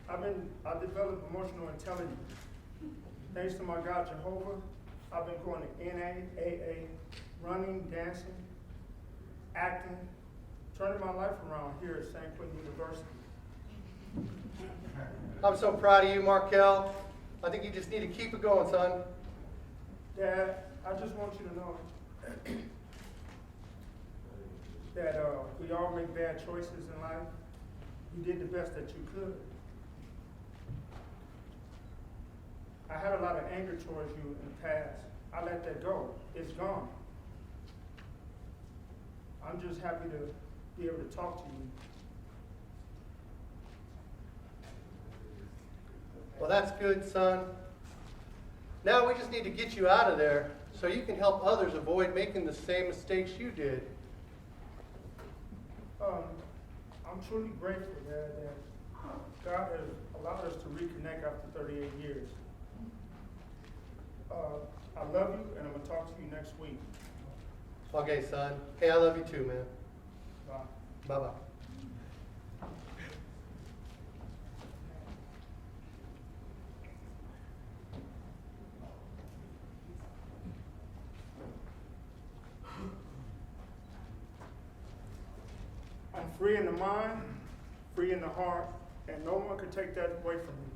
I've developed emotional intelligence. Thanks to my God Jehovah, I've been going to NA, AA, running, dancing, acting, turning my life around here at St. Quentin University. I'm so proud of you, Markel. I think you just need to keep it going, son. Dad, I just want you to know that we all make bad choices in life. You did the best that you could. I had a lot of anger towards you in the past. I let that go. It's gone. I'm just happy to be able to talk to you. Well, that's good, son. Now we just need to get you out of there so you can help others avoid making the same mistakes you did. I'm truly grateful, Dad, that God has allowed us to reconnect after 38 years. I love you, and I'm going to talk to you next week. Okay, son. Hey, I love you too, man. Bye. Bye-bye. I'm free in the mind, free in the heart, and no one can take that away from me.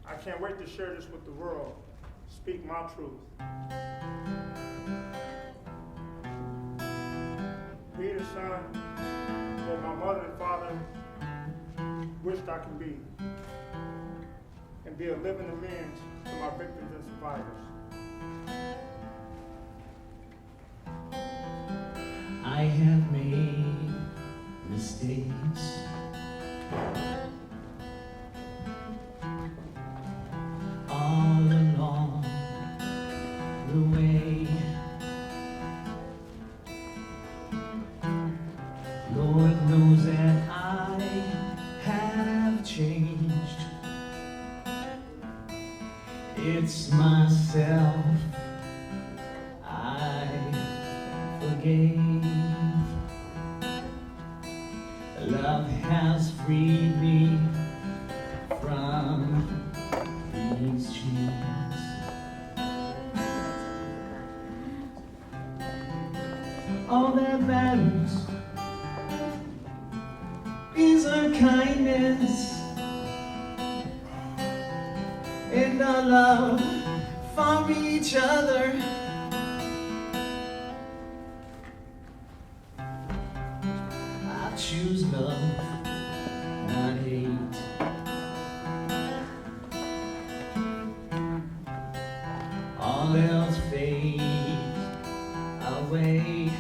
I can't wait to share this with the world. Speak my truth. Be the son that my mother and father wished I could be. And be a living amends to my victims and survivors. I have made mistakes. All along the way, Lord knows that I have changed. It's myself I forgave. Love has freed me from these chains. All that matters is our kindness and our love for each other. I choose love, not hate. All else fades away.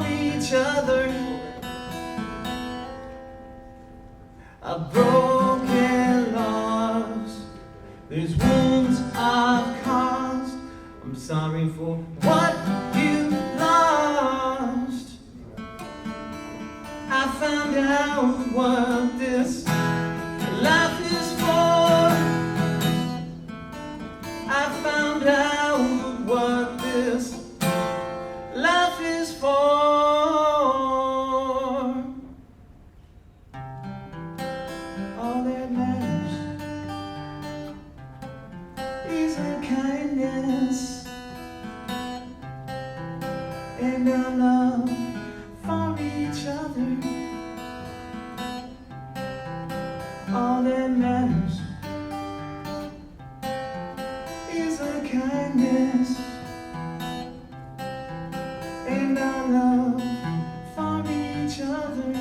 for each other. I've broken laws, there's wounds I've caused. I'm sorry for what you lost. I found out what this life is for. I found out what this life is for. All that matters is our kindness and our love for each other. All that matters is our kindness and our love for each other.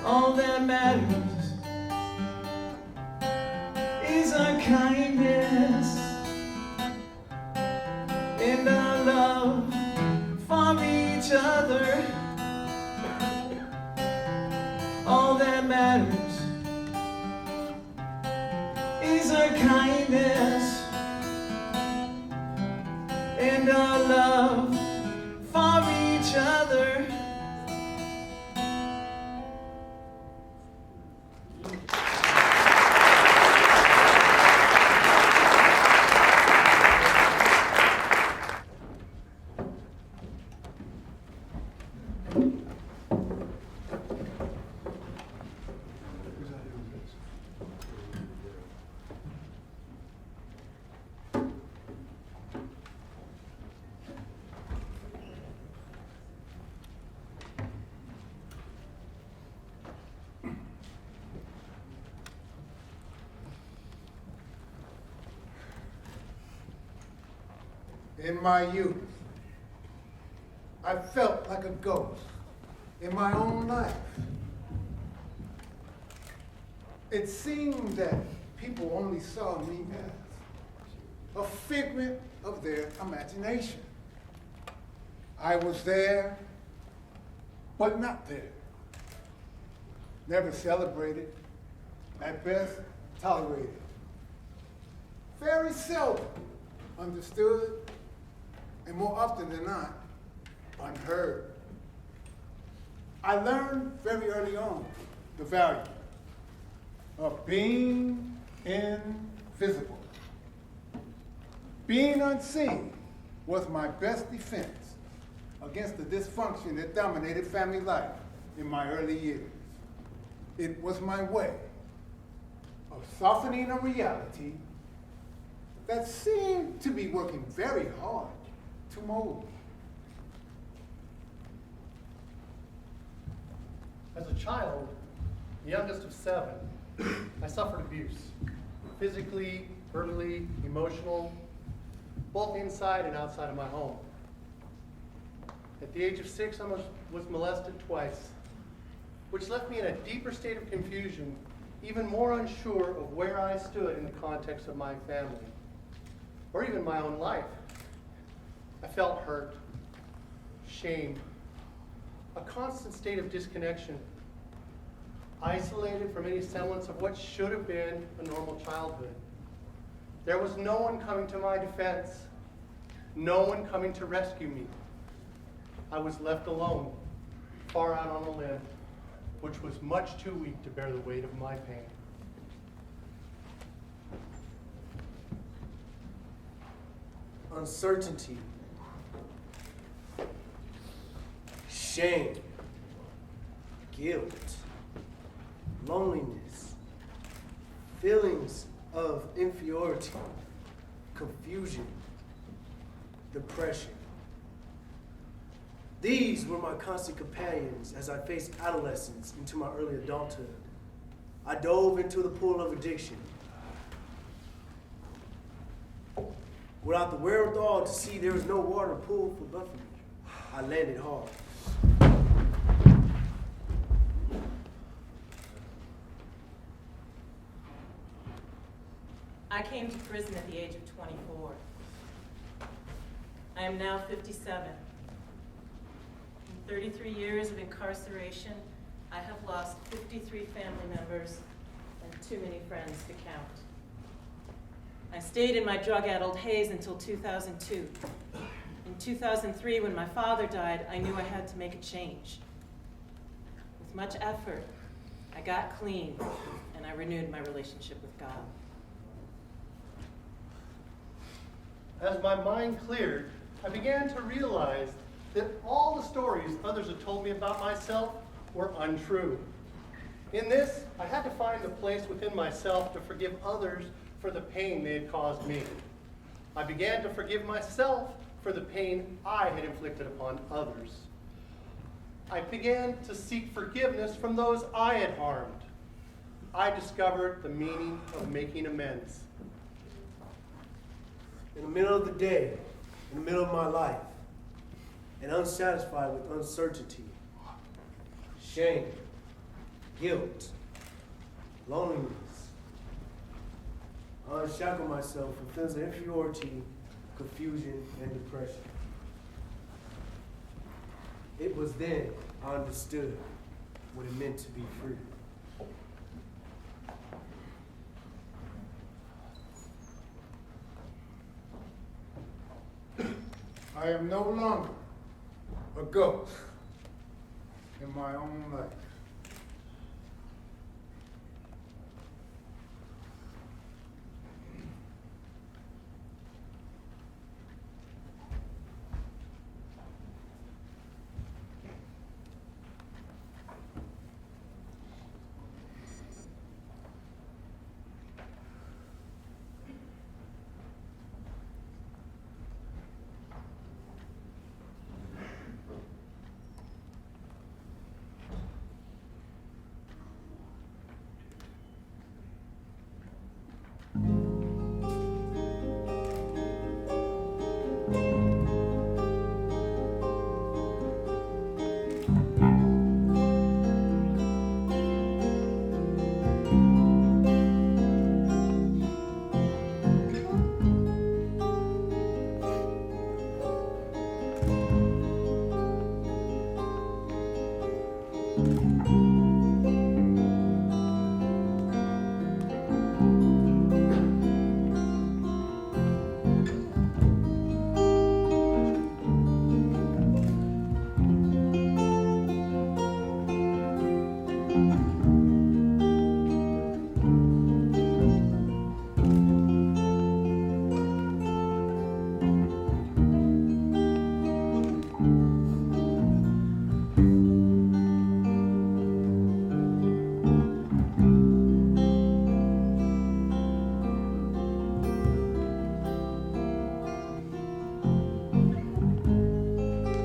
All that matters is our kindness and our love for each other. All that matters is our kindness and our love for each other. In my youth, I felt like a ghost in my own life. It seemed that people only saw me as a figment of their imagination. I was there, but not there. Never celebrated, at best tolerated. Very seldom understood, and more often than not, unheard. I learned very early on the value of being invisible. Being unseen was my best defense against the dysfunction that dominated family life in my early years. It was my way of softening a reality that seemed to be working very hard to mold me. As a child, the youngest of 7, I suffered abuse. Physically, verbally, emotional, both inside and outside of my home. At the age of 6, I was molested twice, which left me in a deeper state of confusion, even more unsure of where I stood in the context of my family, or even my own life. I felt hurt, shame, a constant state of disconnection, isolated from any semblance of what should have been a normal childhood. There was no one coming to my defense, no one coming to rescue me. I was left alone, far out on a limb, which was much too weak to bear the weight of my pain. Uncertainty, shame, guilt, loneliness, feelings of inferiority, confusion, depression. These were my constant companions as I faced adolescence into my early adulthood. I dove into the pool of addiction. Without the wherewithal to see there was no water pool for buffeting, I landed hard. I came to prison at the age of 24. I am now 57. In 33 years of incarceration, I have lost 53 family members and too many friends to count. I stayed in my drug-addled haze until 2002. In 2003, when my father died, I knew I had to make a change. With much effort, I got clean, and I renewed my relationship with God. As my mind cleared, I began to realize that all the stories others had told me about myself were untrue. In this, I had to find a place within myself to forgive others for the pain they had caused me. I began to forgive myself for the pain I had inflicted upon others. I began to seek forgiveness from those I had harmed. I discovered the meaning of making amends. In the middle of the day, in the middle of my life, and unsatisfied with uncertainty, shame, guilt, loneliness, I unshackle myself from feelings of inferiority, confusion, and depression. It was then I understood what it meant to be free. I am no longer a ghost in my own life.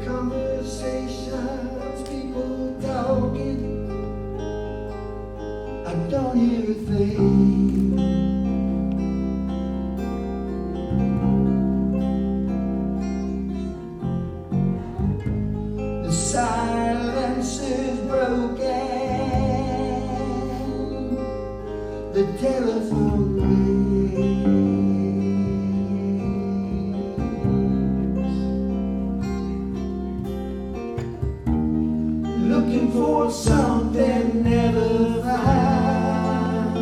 Conversations, people talking, I don't hear a thing. The silence is broken, the telephone rings. Looking for something never found.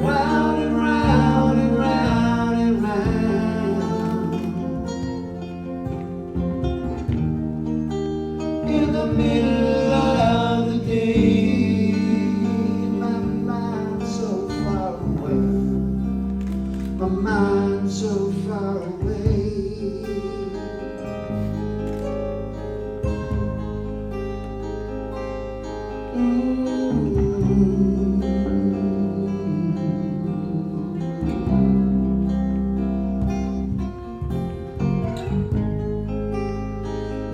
Round and round and round and round. In the middle of the day, my mind's so far away. My mind's so far away.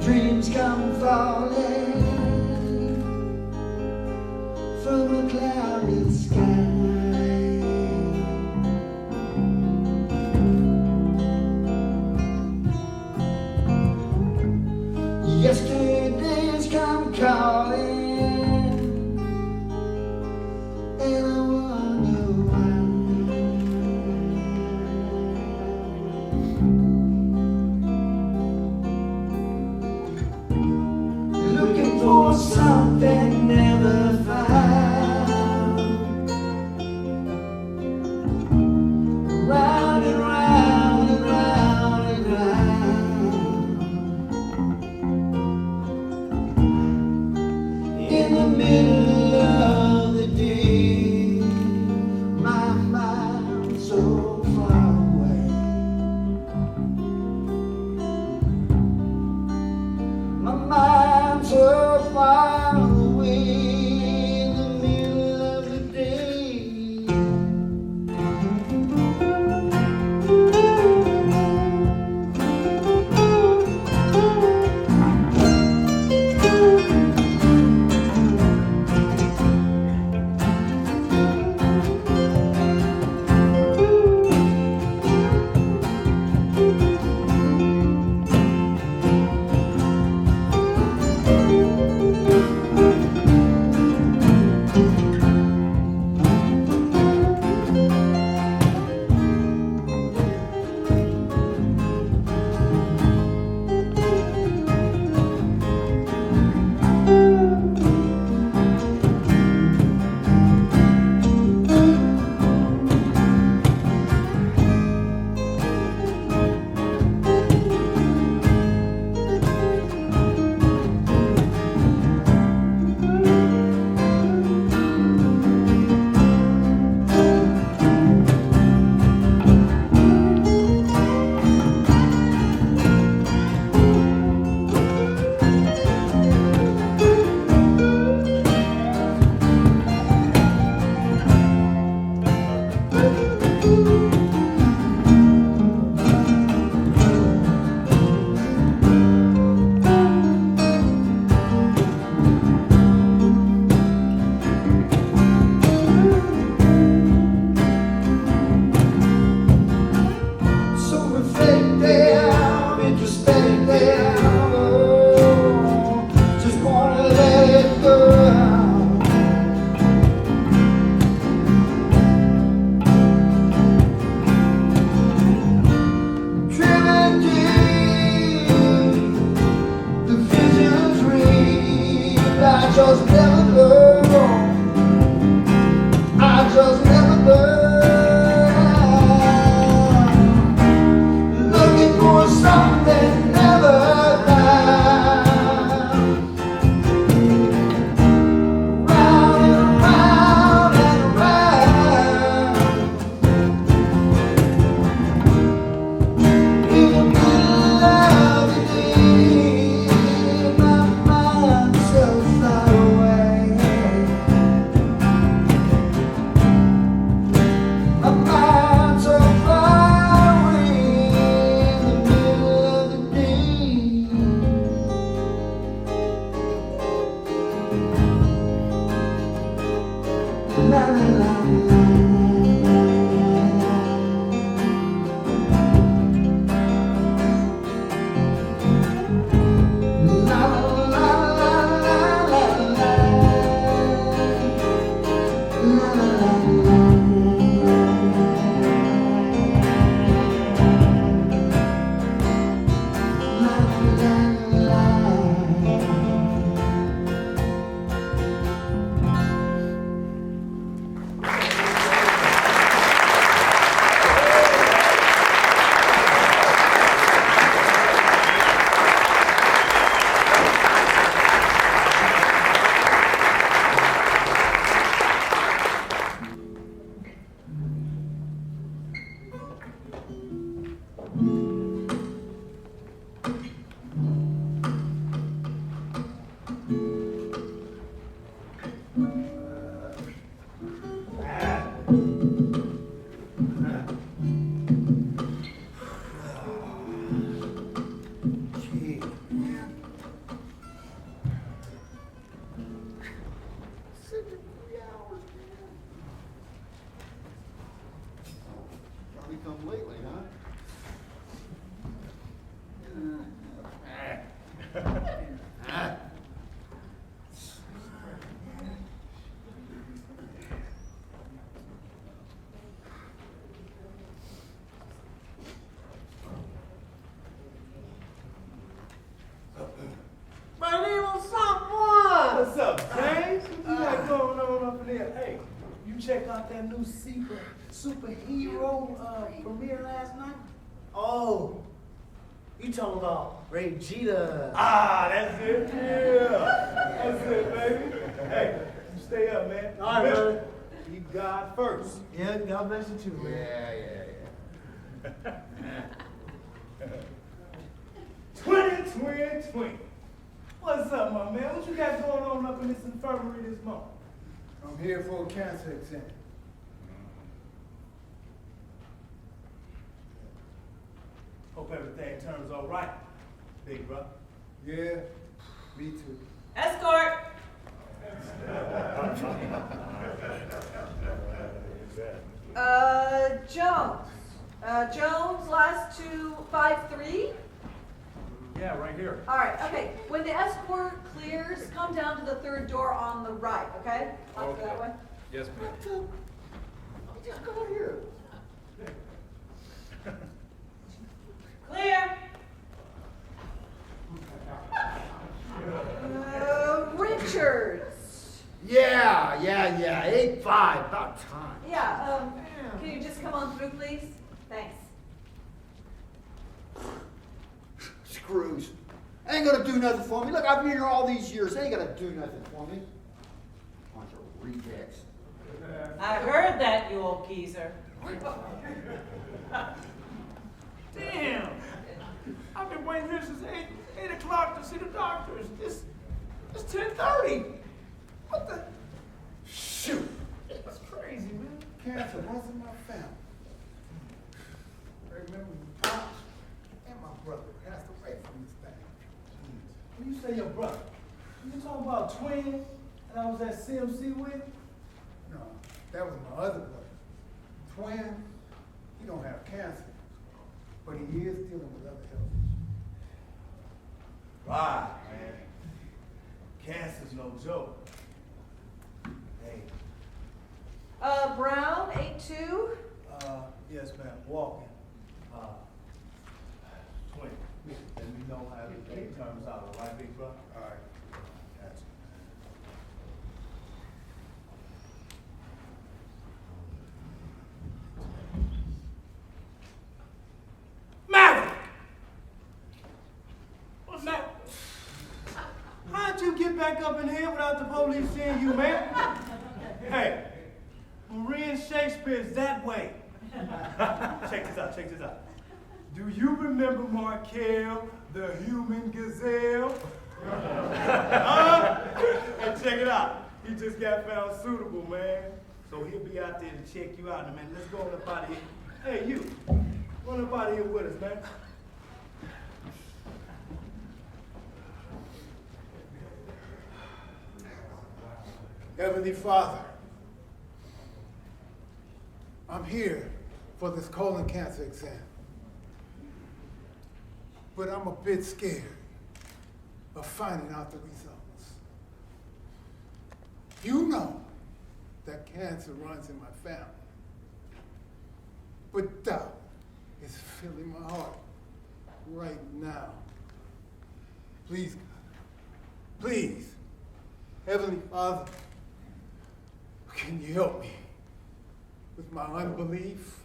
Dreams come falling from a clouded sky. Looking for something never found. Round and round and round and round. In the middle of the day, my mind so far away. My mind so far away in the middle of the day. So reflective, introspective, oh, just wanna let it go. Driven deep, the visions read, I just never learn. I just never learn. Looking that new superhero premiere last night? Oh, you talking about Regita? Ah, that's it. Yeah, that's it, baby. Hey, you stay up, man. All right, brother. Keep God first. Yeah, God bless you too, man. Yeah. 20. What's up, my man? What you got going on up in this infirmary this month? I'm here for a cancer exam. Hope everything turns all right, big brother. Yeah, me too. Escort. Jones. Jones, last two, 5-3. Yeah, right here. All right, okay. When the escort clears, come down to the third door on the right, okay? Off that way. Yes, ma'am. Just go over here. Clear. Richards. Yeah. 8-5, about time. Yeah, can you just come on through, please? Thanks. Screws. Ain't gonna do nothing for me. Look, I've been here all these years. They ain't gonna do nothing for me. Bunch of rejects. I heard that, you old geezer. Damn! I've been waiting here since 8 o'clock to see the doctors. It's 10:30. What the? Shoot! That's crazy, man. Cancer runs in my family. I remember my pops and my brother passed away from this thing. When you say your brother, you talking about twin and I was at CMC with? No, that was my other brother. Twin, he don't have cancer, but he is dealing with other health issues. Right, man. Cancer's no joke. Hey. Brown, 8-2. Yes, ma'am. Walking. Twin. Let me know how everything turns out, all right, big brother? All right. Gotcha. Maverick! What's that? How'd you get back up in here without the police seeing you, man? Hey, Maria Shakespeare's that way. Check this out. Do you remember Markel, the human gazelle? And check it out. He just got found suitable, man. So he'll be out there to check you out, man. Let's go on up out of here. Hey, you. Run up out of here with us, man. Heavenly Father, I'm here for this colon cancer exam. But I'm a bit scared of finding out the results. You know that cancer runs in my family. But doubt is filling my heart right now. Please, God, please, Heavenly Father, can you help me with my unbelief?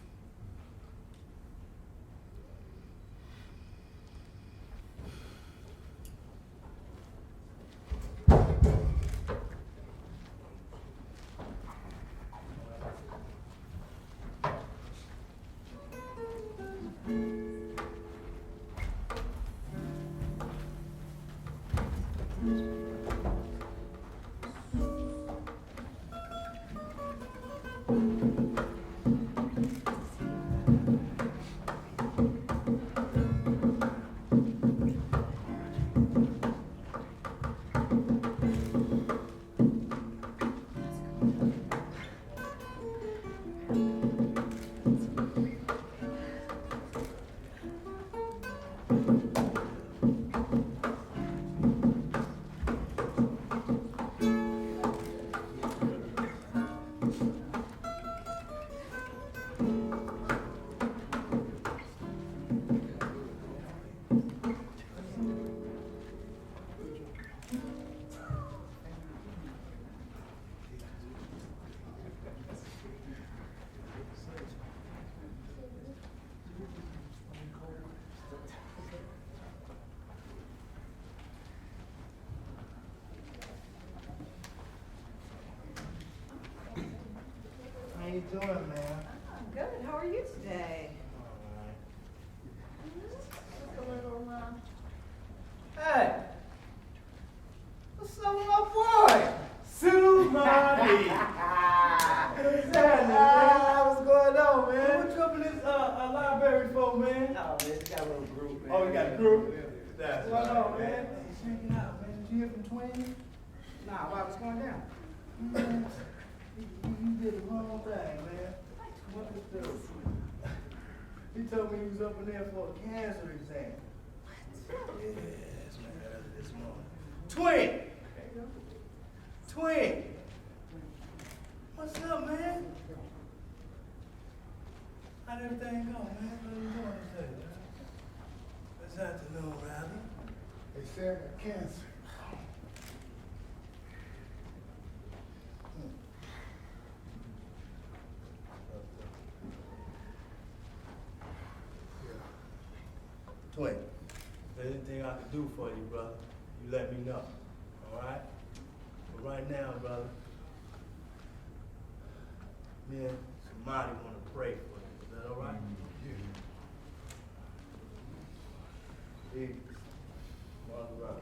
doing, man? I'm good. How are you today? All right. Just a little, Hey! What's up with my boy? Sumani! What's happening, man? What's going on, man? What you up in this library for, man? Oh, man, we got a little group, man. Oh, you got a group? That's What's going on, right, man? Check it out, man. Did you hear from Twin? Nah, why, what's going down? Man, you did the wrong thing, man. What is this? He told me he was up in there for a cancer exam. Yes, man, this morning. Twin! Twin! What's up, man? How'd everything go, man? What are you doing today, man? This afternoon, rather. They said I got cancer. Twin, if there's anything I can do for you, brother, you let me know. All right? But right now, brother, me and somebody want to pray for you. Is that all right? Yeah. Peace. Brother.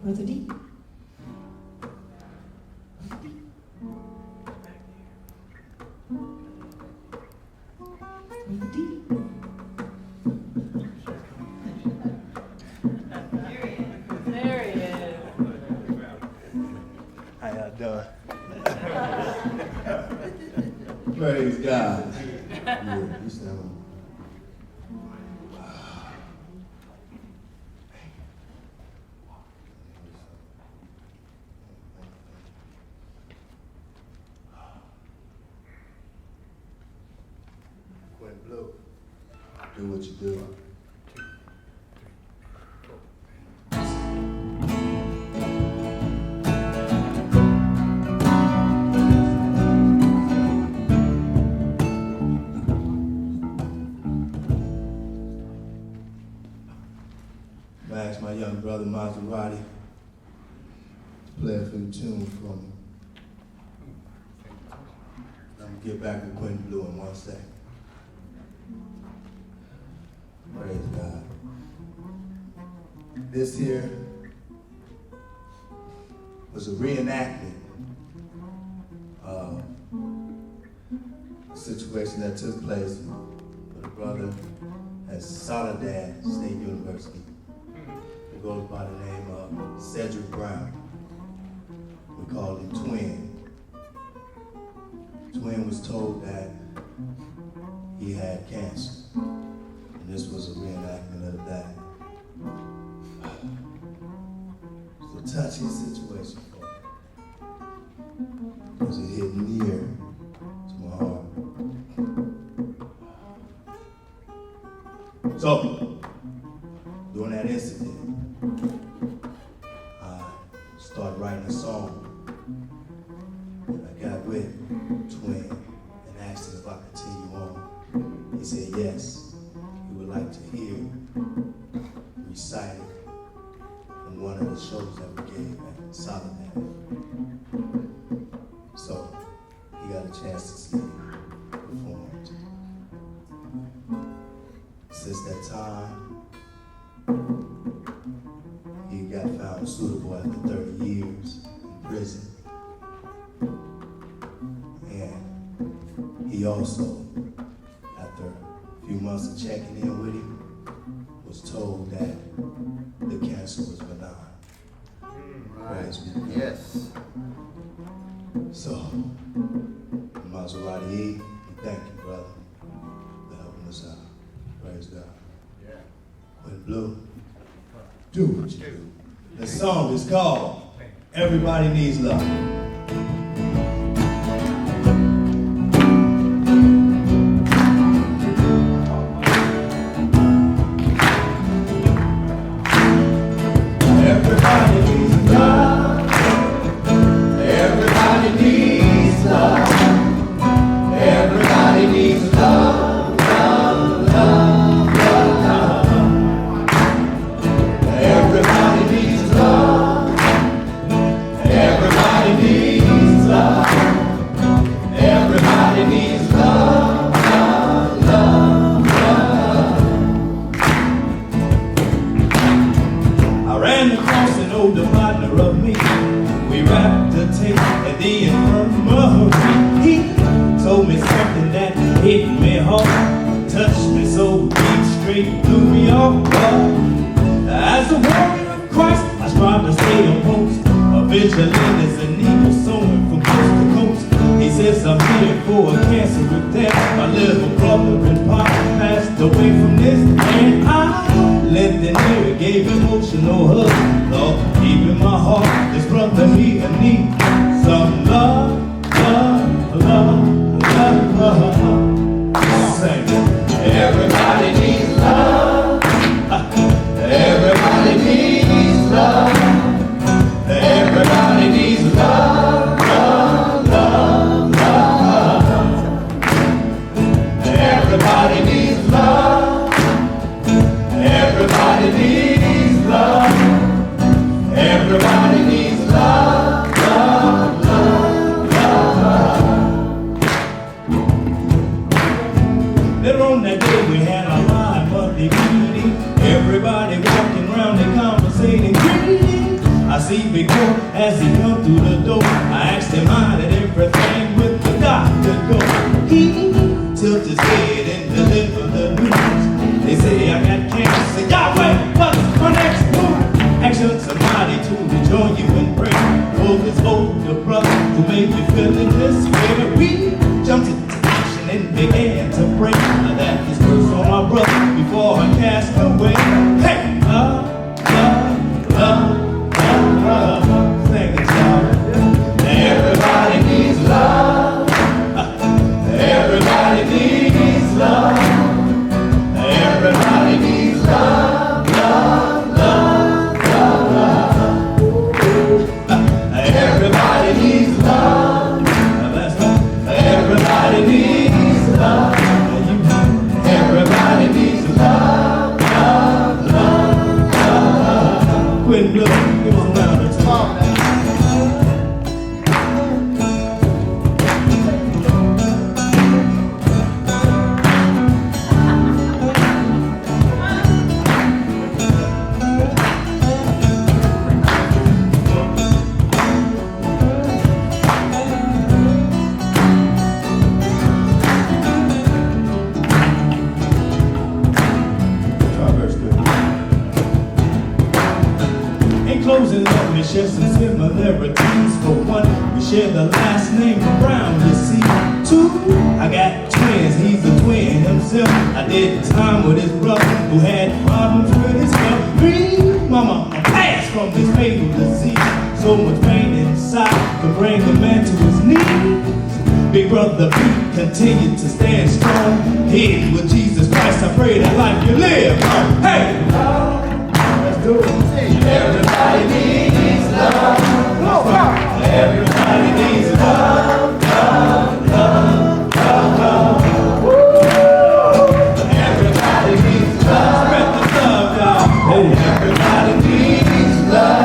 Brother D. Brother D. There he is. How y'all doing? Praise God. Yeah, you sound. Quentin Blue. Do what you do. I asked my young brother Maserati to play a few tunes for me. I'm gonna get back with Quentin Blue in 1 second. Praise God. This here was a reenactment of a situation that took place with a brother at Soledad State University. He goes by the name of Cedric Brown. We called him Twin. Twin was told that he had cancer. And this was a reenactment of that. It's a touching situation for me. Because it hit near to my heart. So, during that incident, I started writing a song. And I got with Twin and asked him if I could continue on. He said yes. He would like to hear recited one of the shows that we gave at Solidarity. So he got a chance to see me perform. Since that time, he got found suitable after 30 years in prison. And he also, after a few months of checking in with him, was told that the cancer was benign. Praise be to God. Yes. So, Maserati, we thank you, brother, for helping us out. Praise God. Yeah. Quentin Blue, do what you do. The song is called Everybody Needs Love. Continue to stand strong. Hid with Jesus Christ, I pray that life you live. Hey! Let's do it. Everybody needs love. Everybody needs love. Love, love, love, love. Woo! Everybody needs love. Spread the love, y'all. Hey. Everybody needs love.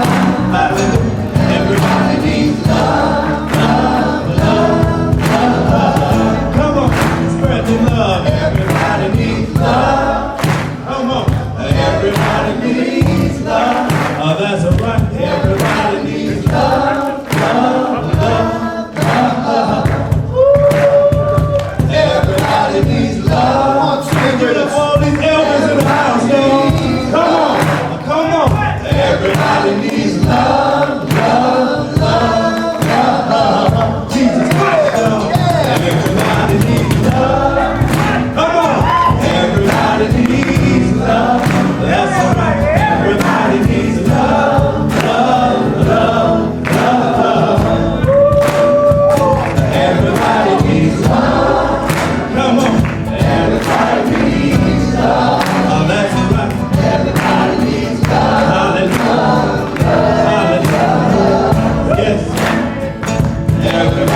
Everybody